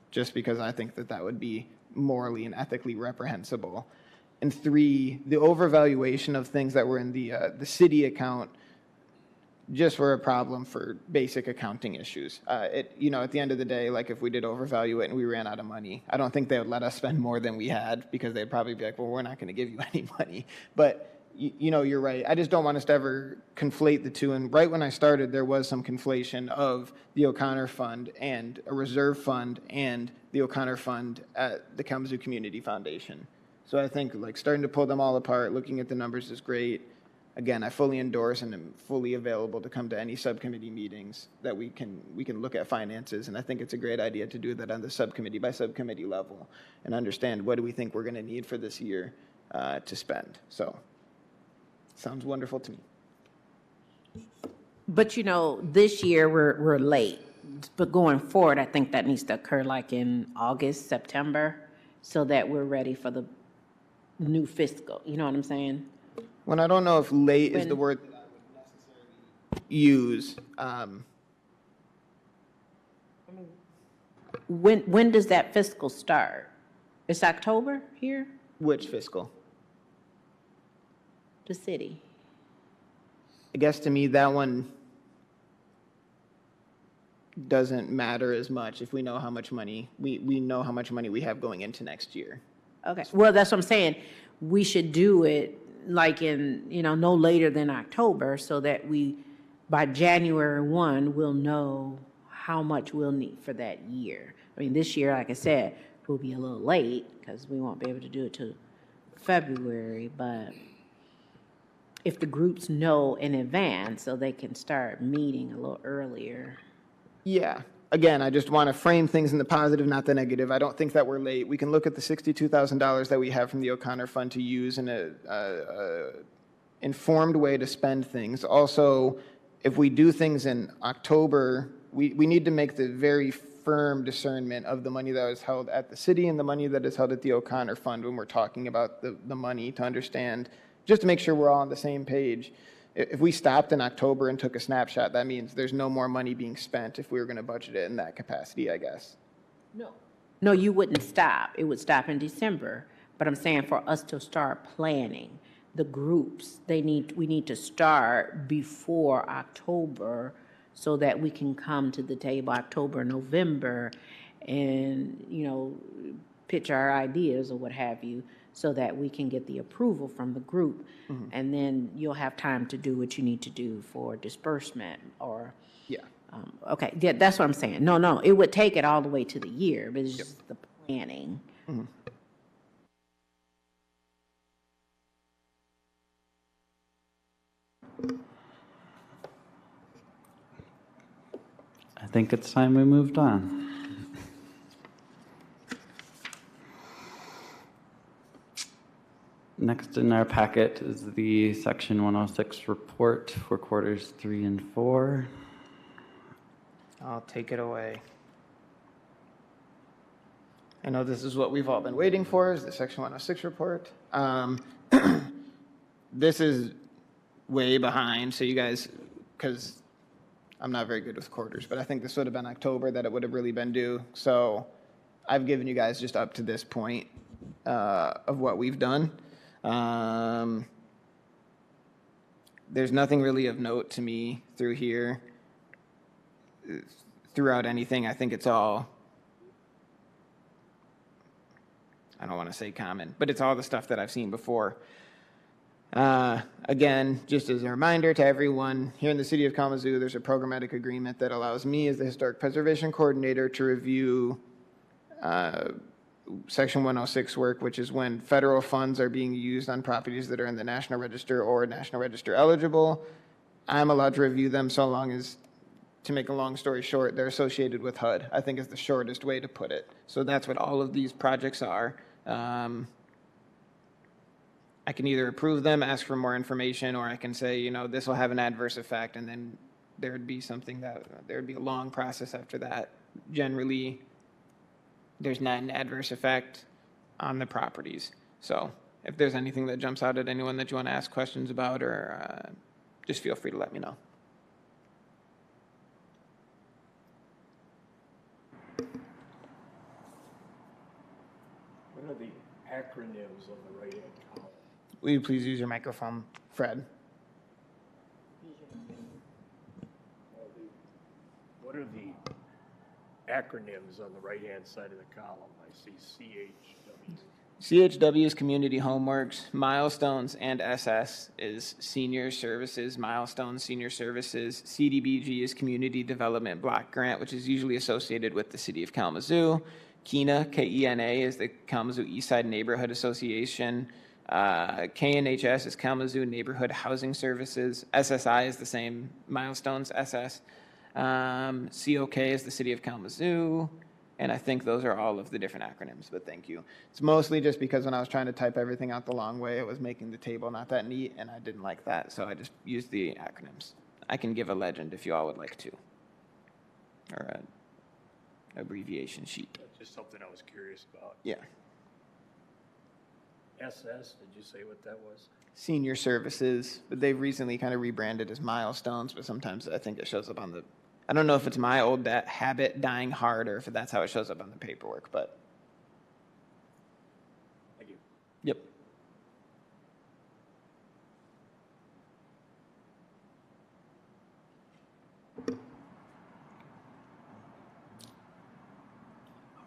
just because I think that that would be morally and ethically reprehensible. And 3, the overvaluation of things that were in the city account just were a problem for basic accounting issues. At the end of the day, like if we did overvalue it and we ran out of money, I don't think they would let us spend more than we had because they'd probably be like, well, we're not going to give you any money. But, you're right. I just don't want us to ever conflate the two. And right when I started, there was some conflation of the O'Connor Fund and a reserve fund and the O'Connor Fund at the Kalamazoo Community Foundation. So I think like starting to pull them all apart, looking at the numbers is great. Again, I fully endorse and am fully available to come to any subcommittee meetings that we can look at finances. And I think it's a great idea to do that on the subcommittee by subcommittee level and understand what do we think we're going to need for this year to spend. So, sounds wonderful to me. But this year we're late. But going forward, I think that needs to occur like in August, September, so that we're ready for the new fiscal. You know what I'm saying? When I don't know if late is the word that I would necessarily use. When does that fiscal start? It's October here? Which fiscal? The city. I guess to me, that one doesn't matter as much if we know how much money, we know how much money we have going into next year. Okay, well, that's what I'm saying. We should do it like in, no later than October so that by January 1, we'll know how much we'll need for that year. I mean, this year, like I said, we'll be a little late because we won't be able to do it till February, but if the groups know in advance so they can start meeting a little earlier. Yeah. Again, I just want to frame things in the positive, not the negative. I don't think that we're late. We can look at the $62,000 that we have from the O'Connor Fund to use in a informed way to spend things. Also, if we do things in October, we need to make the very firm discernment of the money that is held at the city and the money that is held at the O'Connor Fund when we're talking about the money to understand, just to make sure we're all on the same page. If we stopped in October and took a snapshot, that means there's no more money being spent if we were going to budget it in that capacity, I guess. No, you wouldn't stop. It would stop in December. But I'm saying for us to start planning, the groups, we need to start before October so that we can come to the table October, November, and, pitch our ideas or what have you, so that we can get the approval from the group. Mm-hmm. And then you'll have time to do what you need to do for disbursement or. Yeah. Okay, yeah, that's what I'm saying. No, it would take it all the way to the year, but it's just the planning. Mm-hmm. I think it's time we moved on. Next in our packet is the Section 106 report for quarters 3 and 4. I'll take it away. I know this is what we've all been waiting for, is the Section 106 report. This is way behind, so you guys, because I'm not very good with quarters, but I think this would have been October that it would have really been due. So I've given you guys just up to this point of what we've done. There's nothing really of note to me through here, throughout anything. I think it's all, I don't want to say common, but it's all the stuff that I've seen before. Again, just as a reminder to everyone, here in the city of Kalamazoo, there's a programmatic agreement that allows me as the Historic Preservation Coordinator to review Section 106 work, which is when federal funds are being used on properties that are in the National Register or National Register eligible. I'm allowed to review them so long as, to make a long story short, they're associated with HUD, I think is the shortest way to put it. So that's what all of these projects are. I can either approve them, ask for more information, or I can say, you know, this will have an adverse effect, and then there'd be something that, there'd be a long process after that. Generally, there's not an adverse effect on the properties. So if there's anything that jumps out at anyone that you want to ask questions about, or just feel free to let me know. What are the acronyms on the right-hand column? Will you please use your microphone, Fred? What are the acronyms on the right-hand side of the column? I see CHW. CHW is Community Homeworks, Milestones, and SS is Senior Services, Milestones, Senior Services. CDBG is Community Development Block Grant, which is usually associated with the City of Kalamazoo. KENA, K-E-N-A, is the Kalamazoo Eastside Neighborhood Association. KNHS is Kalamazoo Neighborhood Housing Services. SSI is the same, Milestones, SS. COK is the City of Kalamazoo. And I think those are all of the different acronyms, but thank you. It's mostly just because when I was trying to type everything out the long way, it was making the table not that neat, and I didn't like that, so I just used the acronyms. I can give a legend if you all would like to, or an abbreviation sheet. That's just something I was curious about. Yeah. SS, did you say what that was? Senior Services, but they've recently kind of rebranded as Milestones, but sometimes I think it shows up on the, I don't know if it's my old habit dying hard or if that's how it shows up on the paperwork, but Thank you. yep.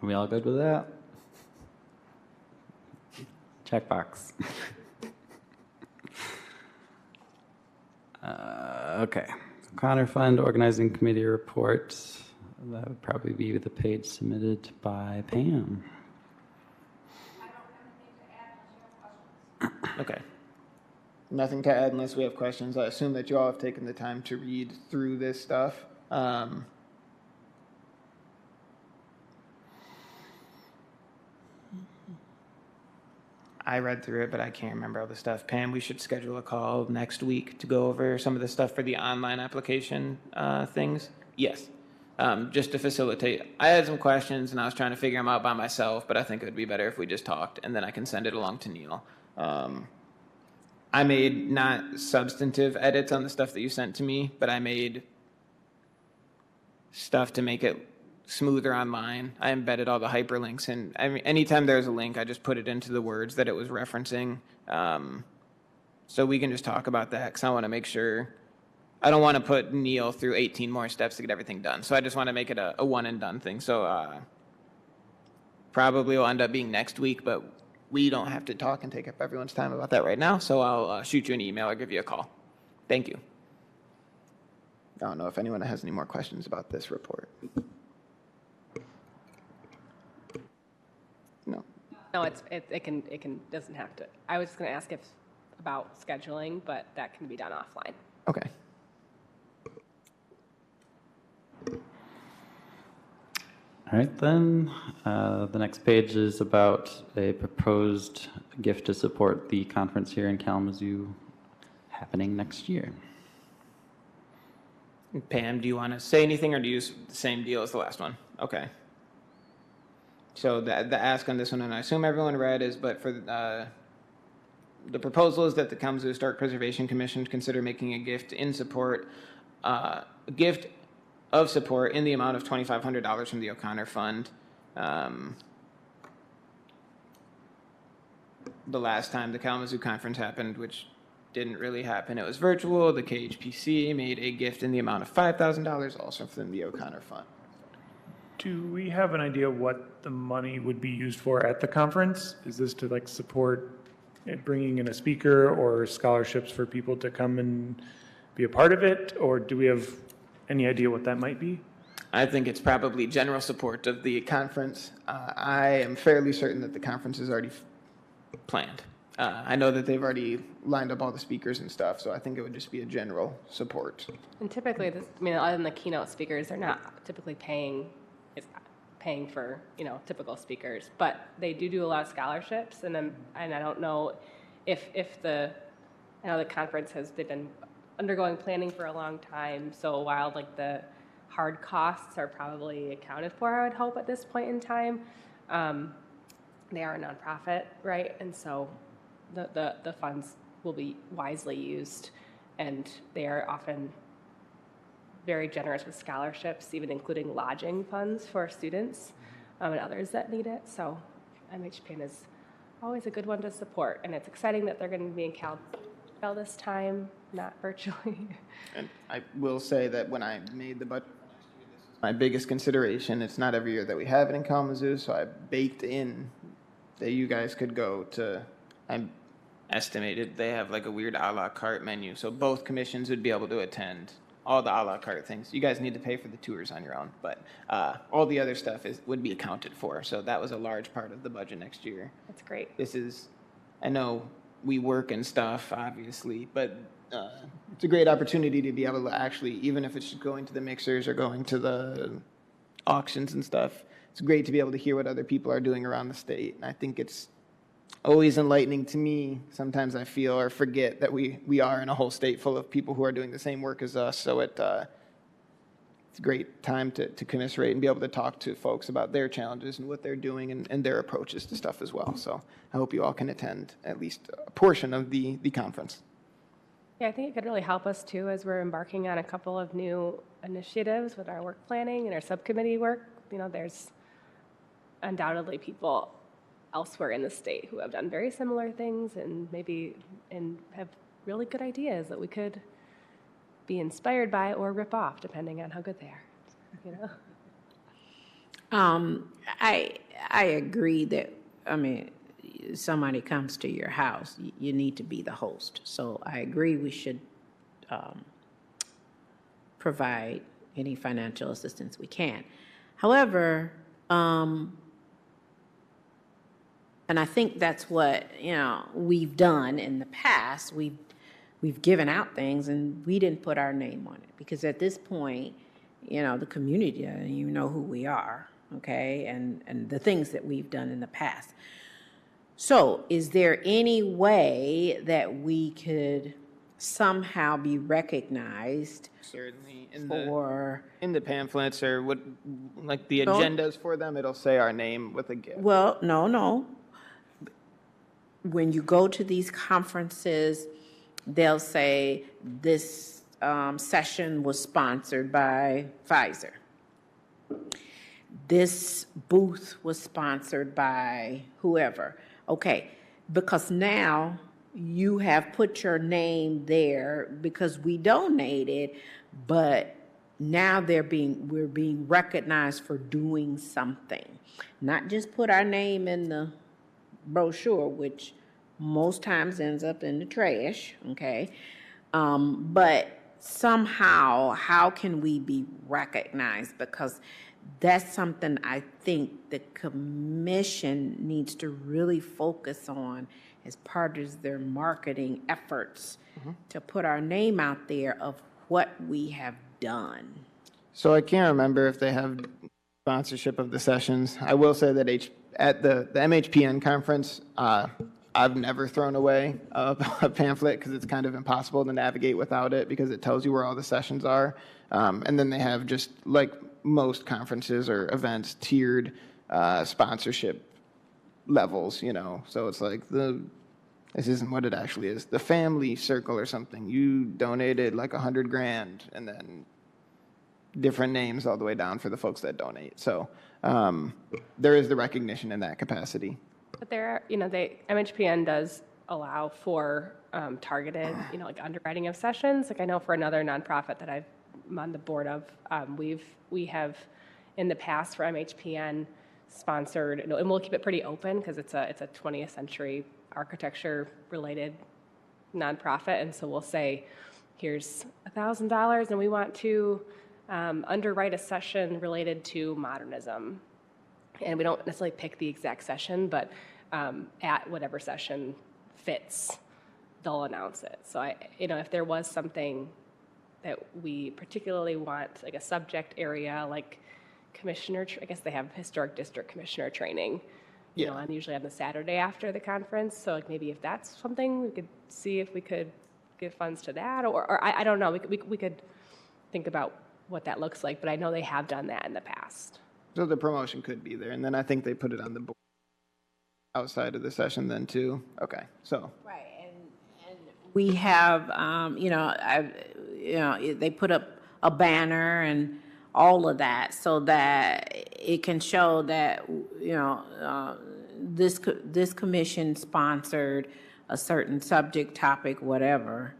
Are we all good with that? Checkbox. Okay. Connor Fund Organizing Committee report. That would probably be the page submitted by Pam. Okay. Nothing to add unless we have questions. I assume that you all have taken the time to read through this stuff. I read through it, but I can't remember all the stuff. Pam, we should schedule a call next week to go over some of the stuff for the online application things. Yes, just to facilitate. I had some questions and I was trying to figure them out by myself, but I think it would be better if we just talked and then I can send it along to Neil. I made not substantive edits on the stuff that you sent to me, but I made stuff to make it smoother online. I embedded all the hyperlinks, and anytime there's a link, I just put it into the words that it was referencing. So we can just talk about that, because I want to make sure, I don't want to put Neil through 18 more steps to get everything done. So I just want to make it a one and done thing. So probably will end up being next week, but we don't have to talk and take up everyone's time about that right now. So I'll shoot you an email or give you a call. Thank you. I don't know if anyone has any more questions about this report. No. No, it doesn't have to. I was just going to ask about scheduling, but that can be done offline. Okay. All right, then. The next page is about a proposed gift to support the conference here in Kalamazoo happening next year. Pam, do you want to say anything, or do you use the same deal as the last one? Okay. So the ask on this one, and I assume everyone read, is, but for the proposal is that the Kalamazoo Historic Preservation Commission consider making a gift in support, a gift of support in the amount of $2,500 from the O'Connor Fund. The last time the Kalamazoo Conference happened, which didn't really happen, it was virtual. The KHPC made a gift in the amount of $5,000, also from the O'Connor Fund. Do we have an idea what the money would be used for at the conference? Is this to like support bringing in a speaker or scholarships for people to come and be a part of it? Or do we have any idea what that might be? I think it's probably general support of the conference. I am fairly certain that the conference is already planned. I know that they've already lined up all the speakers and stuff, so I think it would just be a general support. And typically, this, I mean, other than the keynote speakers, they're not typically paying for, you know, typical speakers, but they do a lot of scholarships, and I don't know if I know the conference they've been undergoing planning for a long time, so while like the hard costs are probably accounted for, I would hope at this point in time, they are a nonprofit, right? And so the funds will be wisely used, and they are often very generous with scholarships, even including lodging funds for students and others that need it. So MHPN is always a good one to support, and it's exciting that they're going to be in Cal this time, not virtually. And I will say that when I made the budget, my biggest consideration, it's not every year that we have it in Kalamazoo, so I baked in that you guys could go to, I estimated they have like a weird a la carte menu, so both commissions would be able to attend all the a la carte things. You guys need to pay for the tours on your own, but all the other stuff would be accounted for, so that was a large part of the budget next year. That's great. This is, I know we work and stuff, obviously, but it's a great opportunity to be able to actually, even if it's going to the mixers or going to the auctions and stuff, it's great to be able to hear what other people are doing around the state. And I think it's always enlightening to me. Sometimes I feel or forget that we are in a whole state full of people who are doing the same work as us. So it's a great time to commiserate and be able to talk to folks about their challenges and what they're doing and their approaches to stuff as well. So I hope you all can attend at least a portion of the conference. Yeah, I think it could really help us too as we're embarking on a couple of new initiatives with our work planning and our subcommittee work. You know, there's undoubtedly people elsewhere in the state who have done very similar things and have really good ideas that we could be inspired by or rip off, depending on how good they are. You know. I agree that, I mean, somebody comes to your house, you need to be the host. So I agree we should provide any financial assistance we can. However, and I think that's what, you know, we've done in the past. We've given out things and we didn't put our name on it because at this point, you know, the community, you know who we are, okay, and the things that we've done in the past. So is there any way that we could somehow be recognized? Certainly. In the pamphlets or what, like the agendas for them, it'll say our name with a gift. Well, no. When you go to these conferences, they'll say this session was sponsored by Pfizer. This booth was sponsored by whoever. Okay, because now you have put your name there because we donated, but now we're being recognized for doing something. Not just put our name in the brochure, which most times ends up in the trash, okay? But somehow, how can we be recognized? Because that's something I think the commission needs to really focus on as part of their marketing efforts to put our name out there of what we have done. So I can't remember if they have sponsorship of the sessions. I will say that at the MHPN conference, I've never thrown away a pamphlet because it's kind of impossible to navigate without it because it tells you where all the sessions are. And then they have, just like most conferences or events, tiered sponsorship levels, you know. So it's like this isn't what it actually is. The family circle or something, you donated like $100,000 and then different names all the way down for the folks that donate. So there is the recognition in that capacity. But there are, you know, MHPN does allow for targeted, you know, like underwriting of sessions. Like I know for another nonprofit that I'm on the board of, we have in the past for MHPN sponsored, and we'll keep it pretty open because it's a 20th century architecture related nonprofit, and so we'll say, here's $1,000, and we want to underwrite a session related to modernism. And we don't necessarily pick the exact session, but at whatever session fits, they'll announce it. So if there was something that we particularly want, like a subject area, like I guess they have historic district commissioner training, and usually on the Saturday after the conference. So like maybe if that's something, we could see if we could give funds to that, or I don't know. We could think about what that looks like, but I know they have done that in the past. So the promotion could be there, and then I think they put it on the board outside of the session then too. Okay, so. Right, and we have, they put up a banner and all of that so that it can show that, this commission sponsored a certain subject, topic, whatever.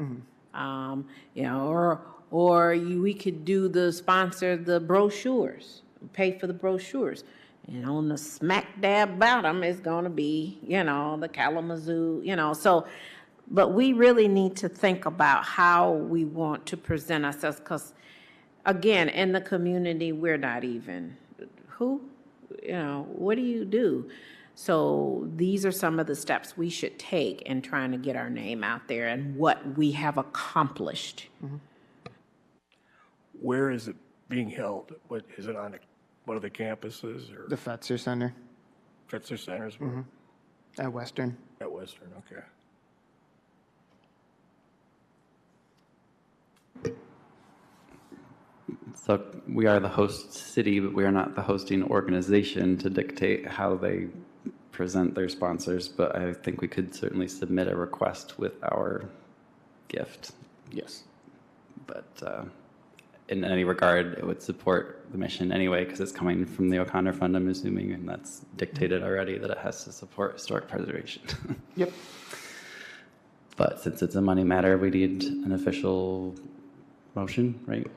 We could sponsor the brochures, pay for the brochures. And on the smack dab bottom is going to be, the Kalamazoo, so, but we really need to think about how we want to present ourselves, because, again, in the community, we're not even, what do you do? So these are some of the steps we should take in trying to get our name out there and what we have accomplished. Where is it being held? What is it on one of the campuses or The Fetzer Center Fetzer Centers? at Western. At Western, okay. So we are the host city, but we are not the hosting organization to dictate how they present their sponsors. But I think we could certainly submit a request with our gift. Yes. But in any regard, it would support the mission anyway, because it's coming from the O'Connor Fund, I'm assuming, and that's dictated already that it has to support historic preservation. Yep. But since it's a money matter, we need an official motion, right?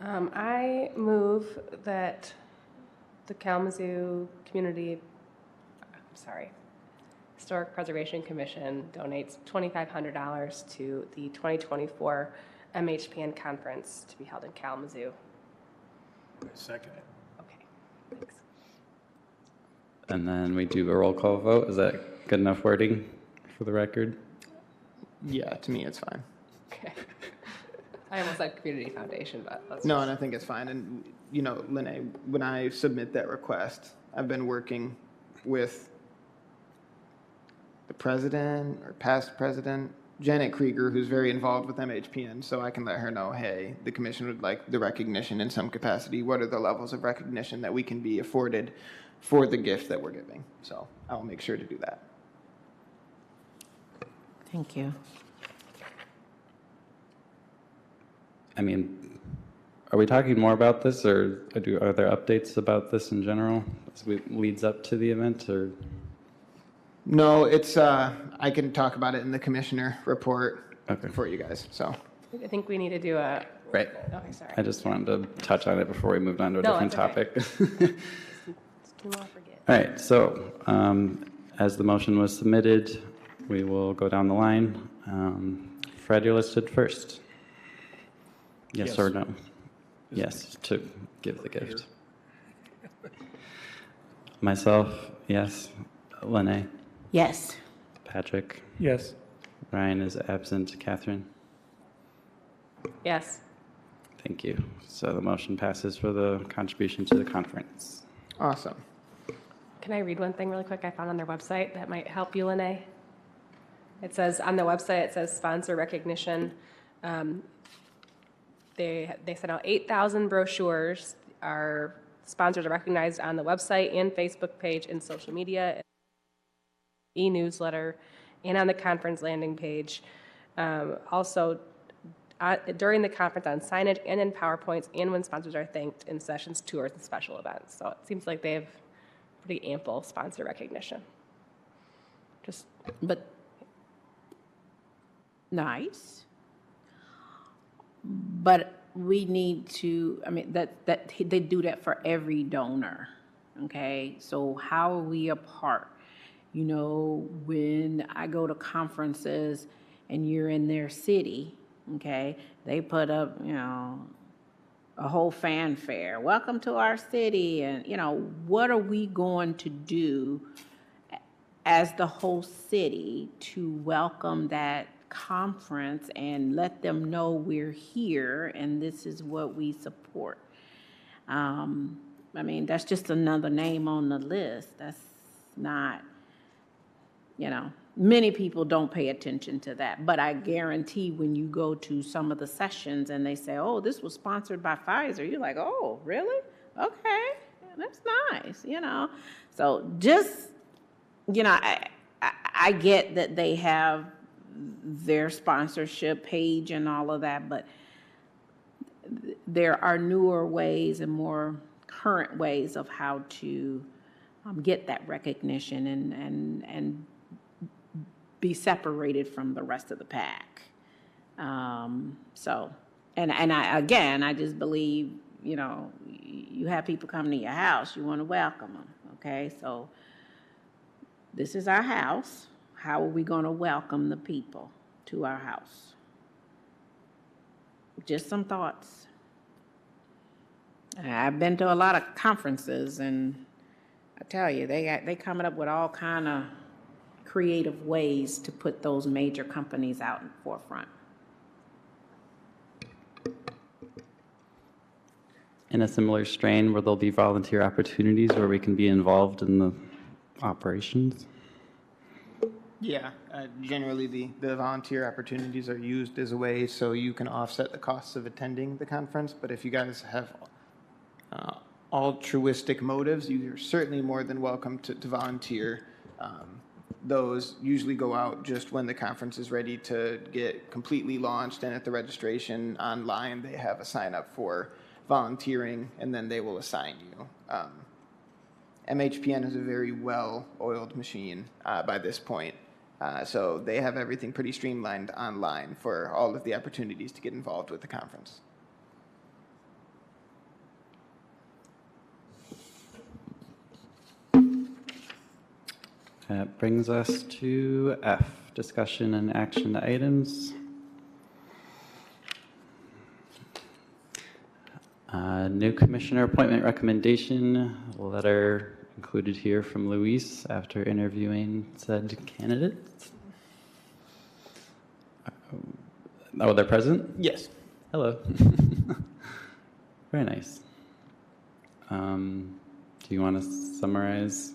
I move that the Kalamazoo Historic Preservation Commission donates $2,500 to the 2024 MHPN conference to be held in Kalamazoo. Second it. Okay, thanks. And then we do a roll call vote. Is that good enough wording for the record? Yeah, to me, it's fine. Okay. I almost said Community Foundation, but let's No, and I think it's fine. And, Lene, when I submit that request, I've been working with the president or past president, Janet Krieger, who's very involved with MHPN, so I can let her know, hey, the commission would like the recognition in some capacity. What are the levels of recognition that we can be afforded for the gift that we're giving? So I'll make sure to do that. Thank you. I mean, are we talking more about this, or are there updates about this in general as it leads up to the event, or? No, it's, I can talk about it in the commissioner report Okay. for you guys, so. I think we need to do a. Right. Okay, sorry. I just wanted to touch on it before we moved on to a No, different that's okay. topic. Do not forget. All right, so as the motion was submitted, we will go down the line. Fred, you're listed first. Yes Yes. or no? Yes, to give the gift. Myself, yes. Lene, Yes. Patrick, Yes. Ryan is absent. Catherine, Yes. thank you. So the motion passes for the contribution to the conference. Awesome. Can I read one thing really quick I found on their website that might help you, Lene? It says, on the website, it says sponsor recognition. They sent out 8,000 brochures. Our sponsors are recognized on the website and Facebook page and social media, e-newsletter, and on the conference landing page. Also, during the conference on signage and in PowerPoints, and when sponsors are thanked in sessions, tours, and special events. So it seems like they have pretty ample sponsor recognition. Just But, nice. But we need to, that they do that for every donor, okay? So how are we apart? When I go to conferences and you're in their city, okay, they put up, a whole fanfare. Welcome to our city. And, you know, what are we going to do as the whole city to welcome that conference and let them know we're here and this is what we support? I mean, that's just another name on the list. That's not, you know, many people don't pay attention to that. But I guarantee when you go to some of the sessions and they say, oh, this was sponsored by Pfizer, you're like, oh, really? Okay, that's nice, you know. So just, you know, I get that they have their sponsorship page and all of that, but there are newer ways and more current ways of how to get that recognition and be separated from the rest of the pack. So, and I just believe, you know, you have people come to your house, you want to welcome them, okay? So this is our house. How are we going to welcome the people to our house? Just some thoughts. I've been to a lot of conferences, and I tell you, they coming up with all kind of creative ways to put those major companies out in the forefront. In a similar strain, where there'll be volunteer opportunities where we can be involved in the operations? Yeah, generally the volunteer opportunities are used as a way so you can offset the costs of attending the conference. But if you guys have altruistic motives, you're certainly more than welcome to volunteer. Those usually go out just when the conference is ready to get completely launched, and at the registration online, they have a sign up for volunteering, and then they will assign you. MHPN is a very well-oiled machine by this point. So they have everything pretty streamlined online for all of the opportunities to get involved with the conference. That brings us to F, discussion and action items. New commissioner appointment recommendation, letter included here from Luis after interviewing said candidates. Oh, they're present? Yes. Hello. Very nice. Do you want to summarize?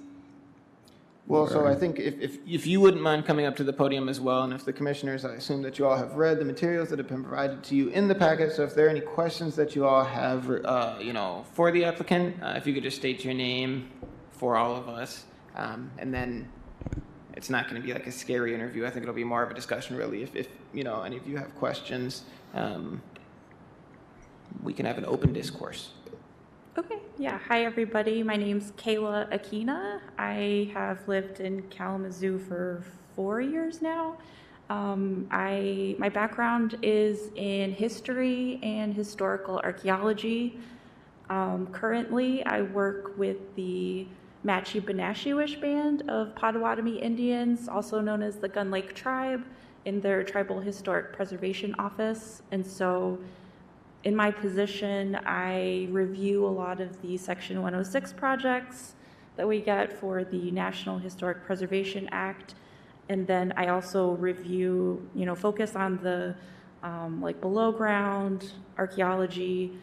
Well, so I think if you wouldn't mind coming up to the podium as well, and if the commissioners, I assume that you all have read the materials that have been provided to you in the packet, so if there are any questions that you all have, you know, for the applicant, if you could just state your name for all of us, and then it's not going to be like a scary interview. I think it'll be more of a discussion, really. If you know, any of you have questions, we can have an open discourse. Okay, yeah. Hi, everybody. My name's Kayla Akina. I have lived in Kalamazoo for 4 years now. My background is in history and historical archaeology. Currently, I work with the Matchi-Benashewish Band of Potawatomi Indians, also known as the Gun Lake Tribe, in their Tribal Historic Preservation Office. And so in my position, I review a lot of the Section 106 projects that we get for the National Historic Preservation Act. And then I also review, you know, focus on the like below ground archaeology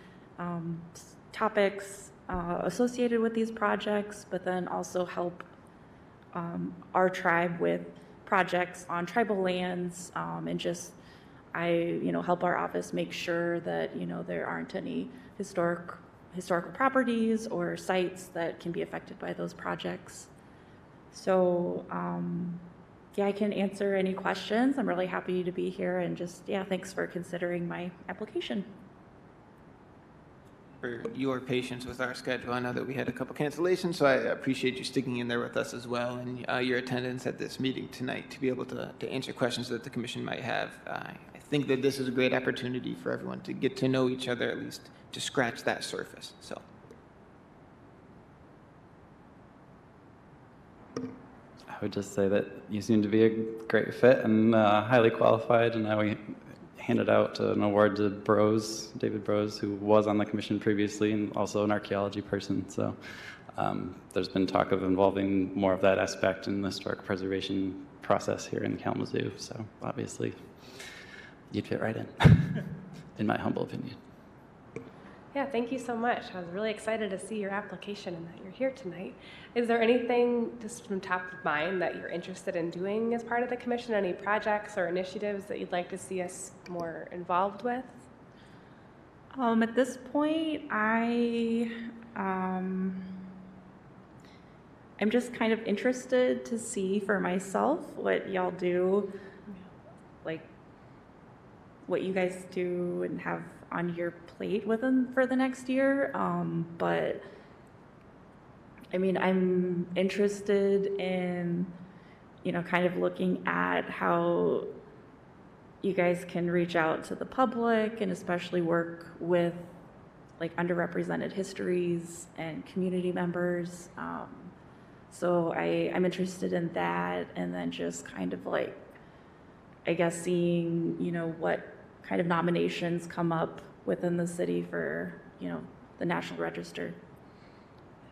topics associated with these projects, but then also help our tribe with projects on tribal lands and just help our office make sure that, you know, there aren't any historical properties or sites that can be affected by those projects. So, yeah, I can answer any questions. I'm really happy to be here, and just, yeah, thanks for considering my application. For your patience with our schedule. I know that we had a couple cancellations, so I appreciate you sticking in there with us as well, and your attendance at this meeting tonight to be able to answer questions that the commission might have. I think that this is a great opportunity for everyone to get to know each other, at least to scratch that surface. So. I would just say that you seem to be a great fit and highly qualified, and I would handed out an award to David Brose, who was on the commission previously and also an archaeology person. So there's been talk of involving more of that aspect in the historic preservation process here in Kalamazoo. So obviously, you'd fit right in my humble opinion. Yeah, thank you so much. I was really excited to see your application and that you're here tonight. Is there anything just from top of mind that you're interested in doing as part of the commission? Any projects or initiatives that you'd like to see us more involved with? At this point, I'm just kind of interested to see for myself what y'all do, like what you guys do and have on your plate with them for the next year. But I mean, I'm interested in, kind of looking at how you guys can reach out to the public and especially work with like underrepresented histories and community members. So I'm interested in that, and then just kind of like, I guess, seeing, what kind of nominations come up within the city for, the National Register.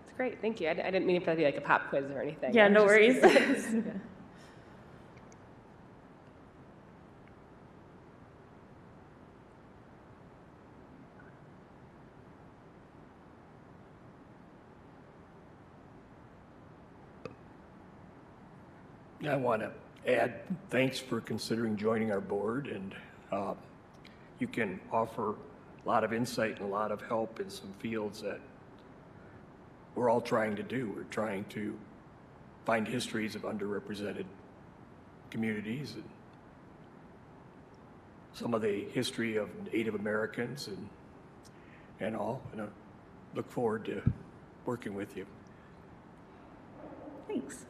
That's great, thank you. I didn't mean for that to be like a pop quiz or anything. Yeah, no worries. I want to add thanks for considering joining our board, and you can offer a lot of insight and a lot of help in some fields that we're all trying to do. We're trying to find histories of underrepresented communities and some of the history of Native Americans and all. And I look forward to working with you. Thanks.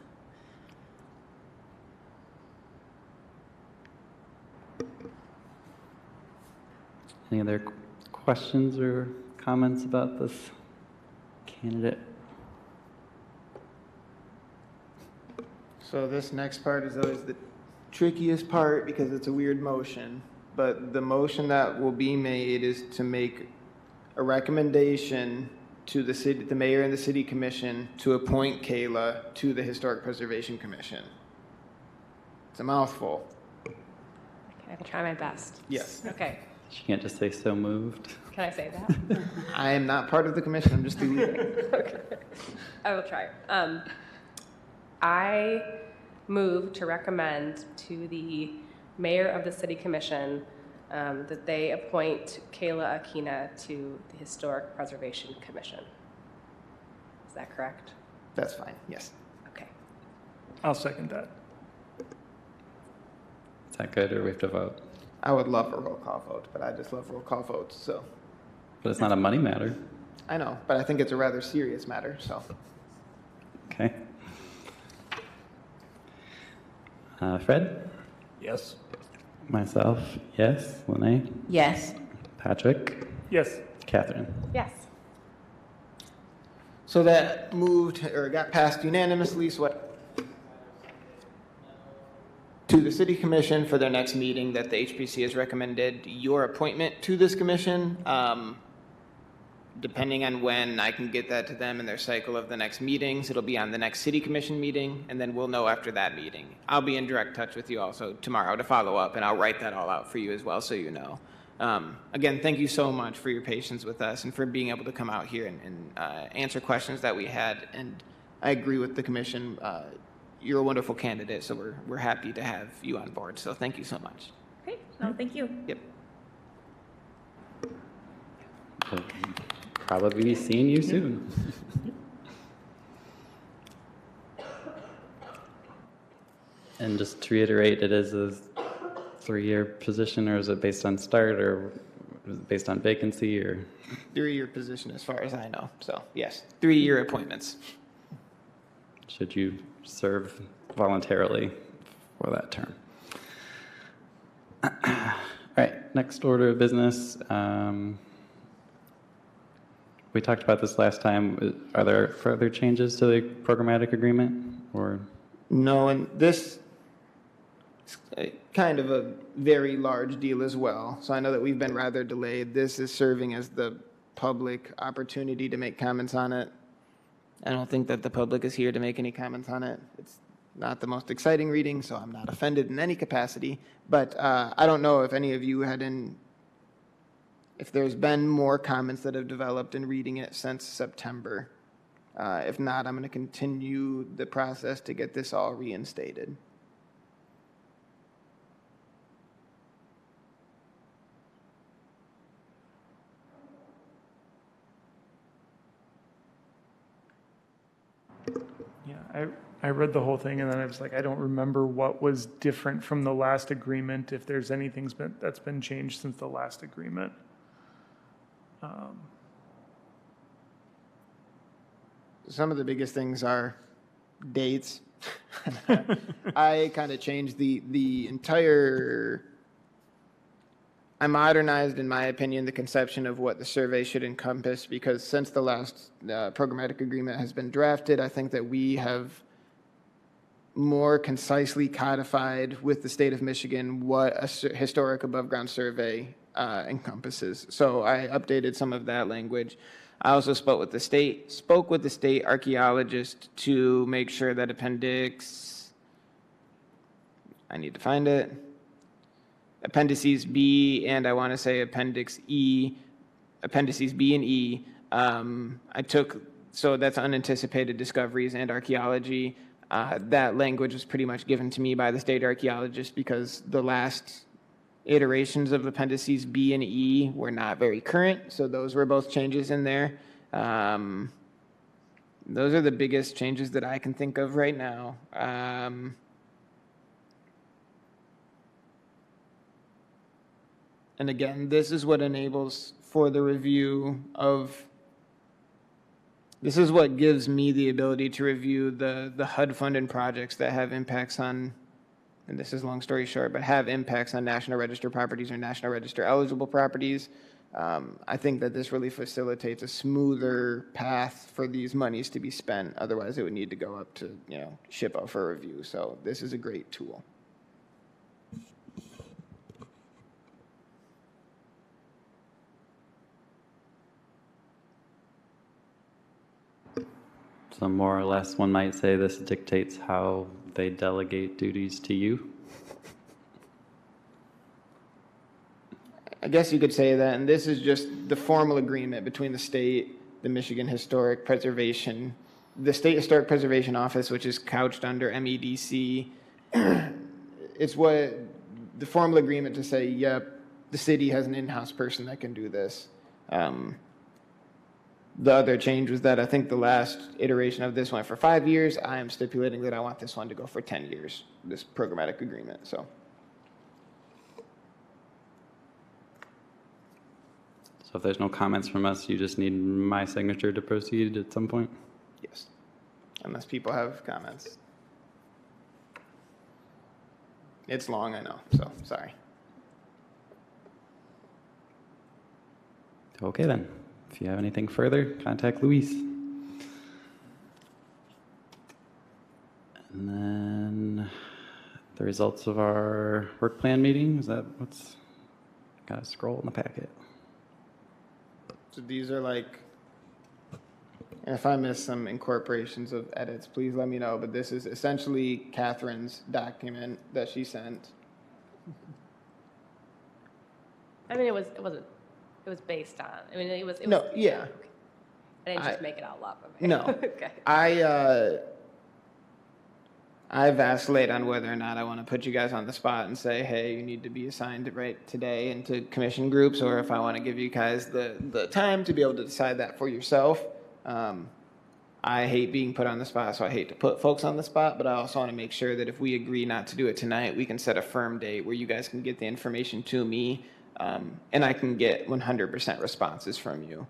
Any other questions or comments about this candidate? So this next part is always the trickiest part because it's a weird motion. But the motion that will be made is to make a recommendation to the city, the mayor and the city commission to appoint Kayla to the Historic Preservation Commission. It's a mouthful. Okay, I will try my best. Yes. Okay, She can't just say so moved. can I say that? I am not part of the commission, I'm just the leader. Okay. I will try. I move to recommend to the mayor of the city commission that they appoint Kayla Aquina to the Historic Preservation Commission. Is that correct? That's fine, yes. Okay. I'll second that. Is that good, or we have to vote? I would love a roll call vote, but I just love roll call votes, so. But it's not a money matter. I know, but I think it's a rather serious matter, so. Okay. Fred? Yes? Myself, yes. Lene? Yes. Patrick? Yes. Catherine? Yes. So that moved, or got passed unanimously, so what? To the city commission for their next meeting that the HPC has recommended your appointment to this commission. Depending on when I can get that to them in their cycle of the next meetings, it'll be on the next city commission meeting, and then we'll know after that meeting. I'll be in direct touch with you also tomorrow to follow up, and I'll write that all out for you as well so you know. Again, thank you so much for your patience with us and for being able to come out here and answer questions that we had. And I agree with the commission. You're a wonderful candidate, so we're happy to have you on board. So thank you so much. Great. No, thank you. Yep. We'll probably be seeing you soon. And just to reiterate, it is a 3-year position, or is it based on start, or is it based on vacancy, or? 3-year position as far as I know. So yes, 3-year appointments. Should you serve voluntarily for that term? All right, next order of business. We talked about this last time. Are there further changes to the programmatic agreement, or? No, and this kind of a very large deal as well. So I know that we've been rather delayed. This is serving as the public opportunity to make comments on it. I don't think that the public is here to make any comments on it. It's not the most exciting reading, so I'm not offended in any capacity. But I don't know if any of you if there's been more comments that have developed in reading it since September. If not, I'm going to continue the process to get this all reinstated. Yeah, I read the whole thing and then I was like, I don't remember what was different from the last agreement, if there's anything that's been changed since the last agreement. Some of the biggest things are dates. I kind of changed the entire, I modernized, in my opinion, the conception of what the survey should encompass, because since the last programmatic agreement has been drafted, I think that we have more concisely codified with the state of Michigan what a historic above-ground survey encompasses. So I updated some of that language. I also spoke with the state archaeologist to make sure that appendix, I need to find it, appendices B and I want to say appendix E, appendices B and E. So that's unanticipated discoveries and archaeology. That language was pretty much given to me by the state archaeologist because the last iterations of appendices B and E were not very current, so those were both changes in there. Those are the biggest changes that I can think of right now. And again, this is what enables for the review of, this is what gives me the ability to review the HUD funded projects that have impacts on, and this is long story short, but have impacts on National Register properties or National Register eligible properties. I think that this really facilitates a smoother path for these monies to be spent. Otherwise, it would need to go up to, SHPO for review. So this is a great tool. So more or less, one might say this dictates how they delegate duties to you. I guess you could say that, and this is just the formal agreement between the state, the Michigan Historic Preservation, the State Historic Preservation Office, which is couched under MEDC. It's what the formal agreement to say, yep, the city has an in-house person that can do this. The other change was that I think the last iteration of this went for 5 years. I am stipulating that I want this one to go for 10 years, this programmatic agreement, so. So if there's no comments from us, you just need my signature to proceed at some point? Yes, unless people have comments. It's long, I know, so sorry. Okay then. If you have anything further, contact Luis. And then the results of our work plan meeting, is that what's, gotta scroll in the packet. So these are like, and if I miss some incorporations of edits, please let me know, but this is essentially Catherine's document that she sent. I mean, it was based on, it was. No, yeah. I didn't just make it all up. Okay. No. Okay. I vacillate on whether or not I want to put you guys on the spot and say, hey, you need to be assigned right today into commission groups, or if I want to give you guys the time to be able to decide that for yourself. I hate being put on the spot, so I hate to put folks on the spot, but I also want to make sure that if we agree not to do it tonight, we can set a firm date where you guys can get the information to me, and I can get 100% responses from you.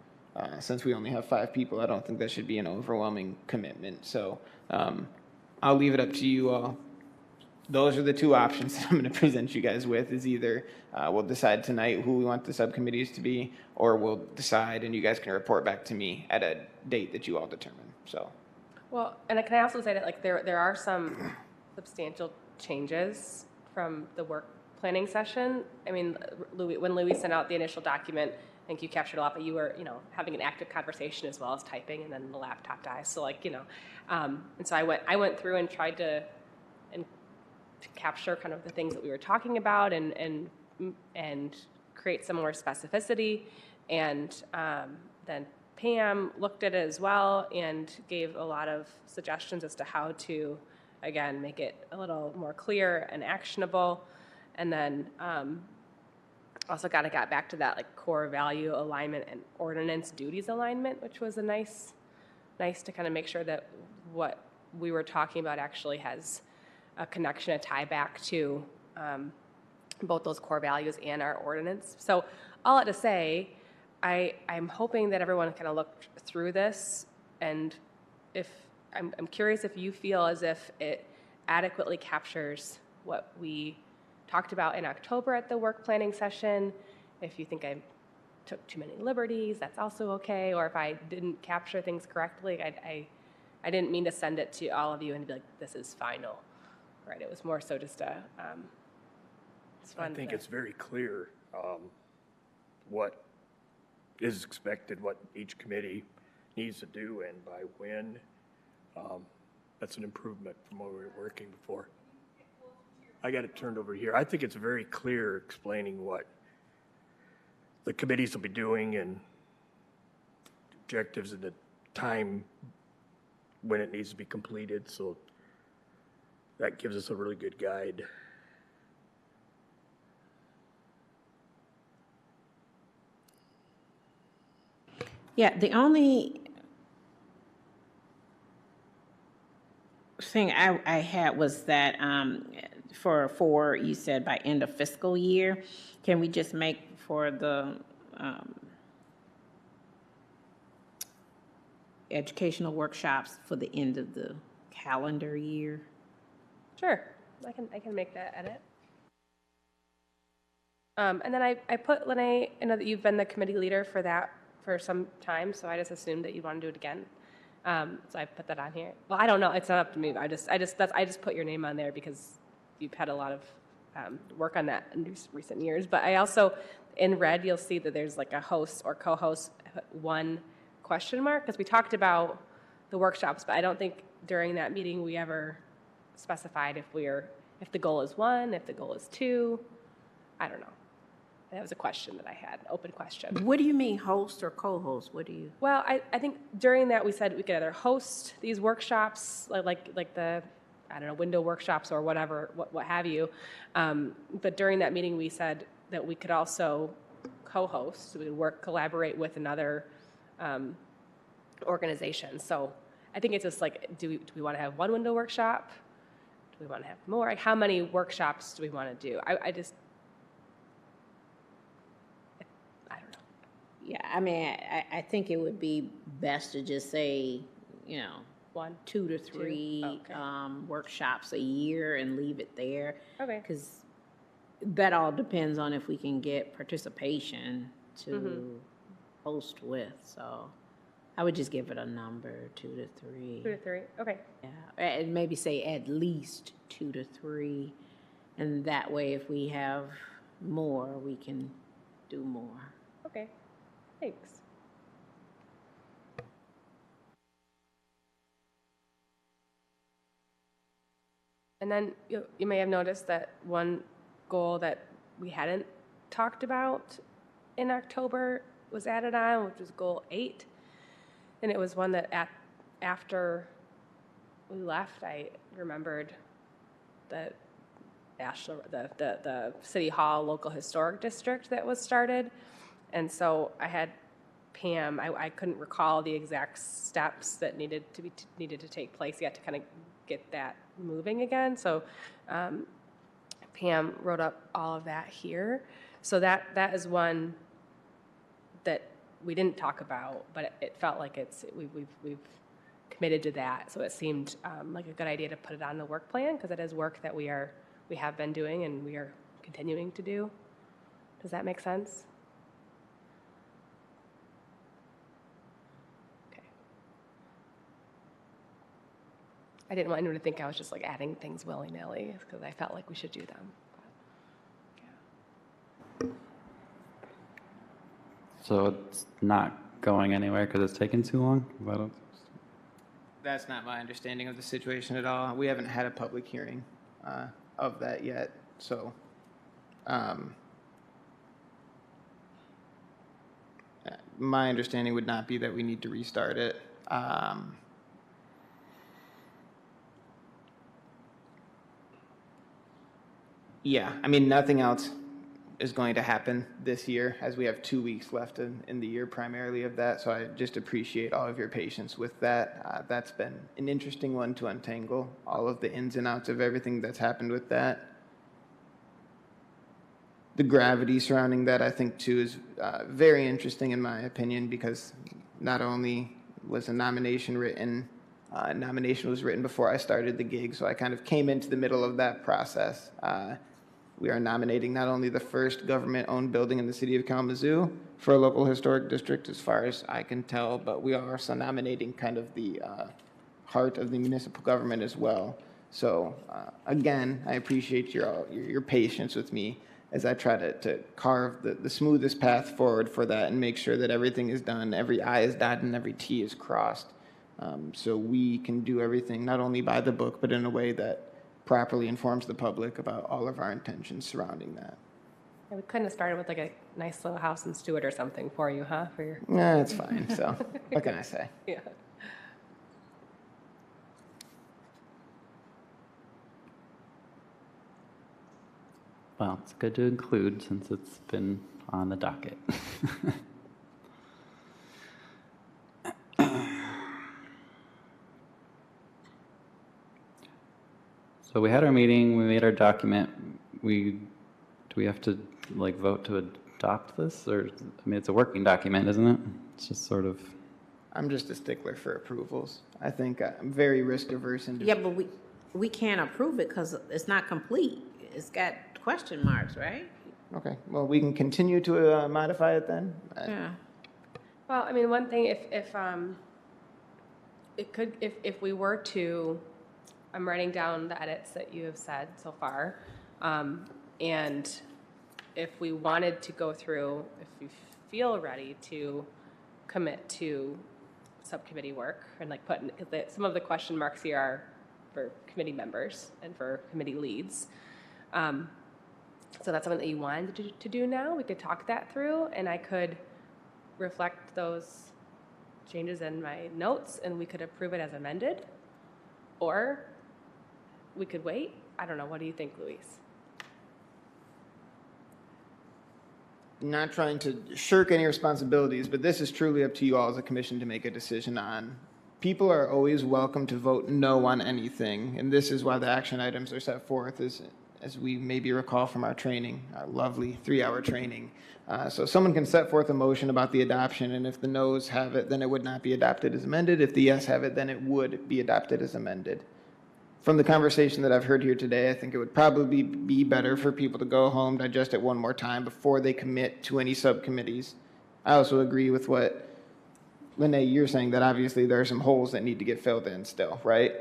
Since we only have 5 people, I don't think that should be an overwhelming commitment. So I'll leave it up to you all. Those are the 2 options that I'm going to present you guys with, is either we'll decide tonight who we want the subcommittees to be, or we'll decide and you guys can report back to me at a date that you all determine. So. Well, and can I also say that there are some substantial changes from the work planning session. I mean, when Louis sent out the initial document, I think you captured a lot, but you were, having an active conversation as well as typing, and then the laptop dies. So and so I went through and tried to capture kind of the things that we were talking about and create some more specificity. And then Pam looked at it as well and gave a lot of suggestions as to how to, again, make it a little more clear and actionable. And then also got back to that like core value alignment and ordinance duties alignment, which was nice to kind of make sure that what we were talking about actually has a connection, a tie back to both those core values and our ordinance. So all that to say, I'm hoping that everyone kind of looked through this, and if I'm curious if you feel as if it adequately captures what we talked about in October at the work planning session. If you think I took too many liberties, that's also okay. Or if I didn't capture things correctly, I didn't mean to send it to all of you and be like, this is final, right? It was more so just I think it's very clear what is expected, what each committee needs to do, and by when. That's an improvement from what we were working before. I got it turned over here. I think it's very clear explaining what the committees will be doing and objectives and the time when it needs to be completed. So that gives us a really good guide. Yeah, the only thing I had was that for you said by end of fiscal year, can we just make for the educational workshops for the end of the calendar year? Sure, I can make that edit. And then I put Lene, I know that you've been the committee leader for that for some time, so I just assumed that you'd want to do it again. So I put that on here. Well, I don't know, it's not up to me. I just put your name on there because you've had a lot of work on that in recent years. But I also, in red, you'll see that there's like a host or co-host, one question mark, because we talked about the workshops, but I don't think during that meeting we ever specified if the goal is 1, if the goal is 2. I don't know. That was a question that I had, an open question. What do you mean host or co-host? What do you? Well, I think during that we said we could either host these workshops, like the, I don't know, window workshops or whatever, what have you. But during that meeting we said that we could also co-host, so we would collaborate with another organization. So I think it's just like, do we want to have one window workshop? Do we want to have more? Like, how many workshops do we want to do? I don't know. Yeah, I mean, I think it would be best to just say, 1, 2 to 3 Okay. Workshops a year and leave it there. Okay. Because that all depends on if we can get participation to host with. So I would just give it a number, 2 to 3. 2 to 3. Okay. Yeah, and maybe say at least 2 to 3. And that way, if we have more, we can do more. Okay. Thanks. And then you may have noticed that one goal that we hadn't talked about in October was added on, which was goal 8. And it was one that after we left, I remembered the City Hall Local Historic District that was started. And so I had Pam, I couldn't recall the exact steps that needed to take place yet to kind of get that moving again. So Pam wrote up all of that here. So that is one that we didn't talk about, but it felt like we've committed to that. So it seemed like a good idea to put it on the work plan, because it is work that we have been doing and we are continuing to do. Does that make sense? Okay. I didn't want anyone to think I was just like adding things willy-nilly, because I felt like we should do them. So it's not going anywhere because it's taken too long? That's not my understanding of the situation at all. We haven't had a public hearing of that yet, so. My understanding would not be that we need to restart it. Yeah, I mean, nothing else is going to happen this year, as we have 2 weeks left in the year primarily of that, so I just appreciate all of your patience with that. That's been an interesting one to untangle, all of the ins and outs of everything that's happened with that. The gravity surrounding that, I think, too, is very interesting in my opinion, because not only was a nomination written, nomination was written before I started the gig, so I kind of came into the middle of that process. We are nominating not only the first government-owned building in the city of Kalamazoo for a local historic district, as far as I can tell, but we are also nominating kind of the heart of the municipal government as well. So again, I appreciate your patience with me as I try to carve the smoothest path forward for that and make sure that everything is done, every I is dotted and every T is crossed. So we can do everything not only by the book, but in a way that properly informs the public about all of our intentions surrounding that. Yeah, we couldn't have started with like a nice little house in Stewart or something for you, huh? For your Nah, it's fine. So what can I say? yeah. Well, it's good to include since it's been on the docket. So we had our meeting, we made our document. Do we have to like vote to adopt this? Or, I mean, it's a working document, isn't it? It's just sort of. I'm just a stickler for approvals. I think I'm very risk averse. Yeah, but we can't approve it because it's not complete. It's got question marks, right? Okay, well, we can continue to modify it then. Yeah. Well, I mean, one thing, if we were to, I'm writing down the edits that you have said so far, and if we wanted to go through, if you feel ready to commit to subcommittee work and like put, because some of the question marks here are for committee members and for committee leads. So that's something that you wanted to do now. We could talk that through, and I could reflect those changes in my notes, and we could approve it as amended. Or we could wait. I don't know. What do you think, Luis? Not trying to shirk any responsibilities, but this is truly up to you all as a commission to make a decision on. People are always welcome to vote no on anything, and this is why the action items are set forth, as we maybe recall from our training, our lovely 3-hour training. So someone can set forth a motion about the adoption, and if the noes have it, then it would not be adopted as amended. If the yes have it, then it would be adopted as amended. From the conversation that I've heard here today, I think it would probably be better for people to go home, digest it one more time before they commit to any subcommittees. I also agree with what, Lene, you're saying, that obviously there are some holes that need to get filled in still, right?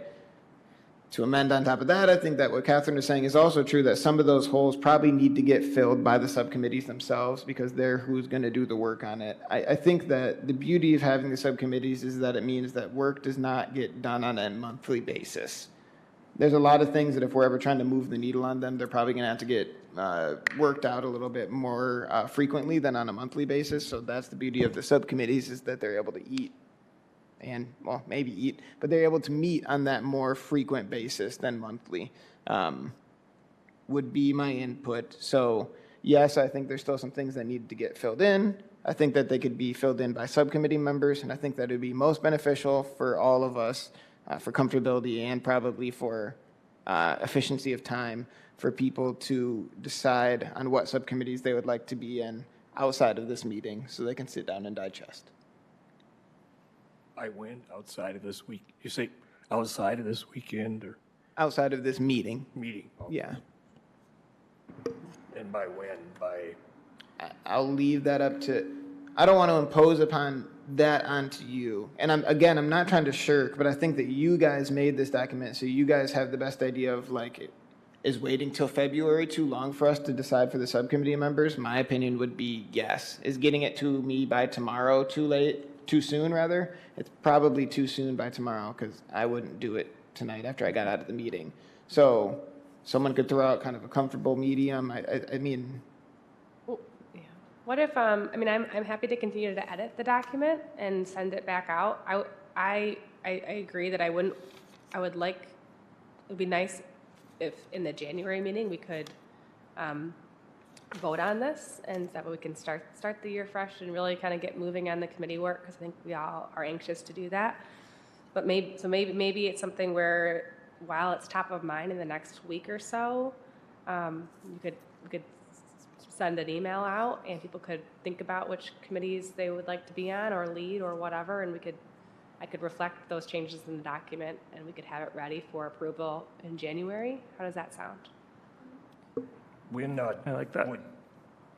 To amend on top of that, I think that what Catherine is saying is also true, that some of those holes probably need to get filled by the subcommittees themselves because they're who's going to do the work on it. I think that the beauty of having the subcommittees is that it means that work does not get done on a monthly basis. There's a lot of things that if we're ever trying to move the needle on them, they're probably going to have to get worked out a little bit more frequently than on a monthly basis. So that's the beauty of the subcommittees, is that they're able to eat and, well, maybe eat, but they're able to meet on that more frequent basis than monthly, would be my input. So yes, I think there's still some things that need to get filled in. I think that they could be filled in by subcommittee members, and I think that it would be most beneficial for all of us, for comfortability and probably for efficiency of time, for people to decide on what subcommittees they would like to be in outside of this meeting so they can sit down and digest. I win outside of this week. You say outside of this weekend or Outside of this meeting, meeting? yeah. And by when? By, I'll leave that up to, I don't want to impose upon that onto you. And I'm not trying to shirk, but I think that you guys made this document, so you guys have the best idea of like is waiting till February too long for us to decide for the subcommittee members? My opinion would be yes. Is getting it to me by tomorrow too late, too soon rather? It's probably too soon by tomorrow because I wouldn't do it tonight after I got out of the meeting. So someone could throw out kind of a comfortable medium. I mean, What if, I mean, I'm happy to continue to edit the document and send it back out. I agree that I would like, it would be nice if in the January meeting, we could vote on this, and that way we can start the year fresh and really kind of get moving on the committee work, because I think we all are anxious to do that. But maybe it's something where, while it's top of mind in the next week or so, we could send an email out and people could think about which committees they would like to be on or lead or whatever, and I could reflect those changes in the document and we could have it ready for approval in January. How does that sound? When, I like that.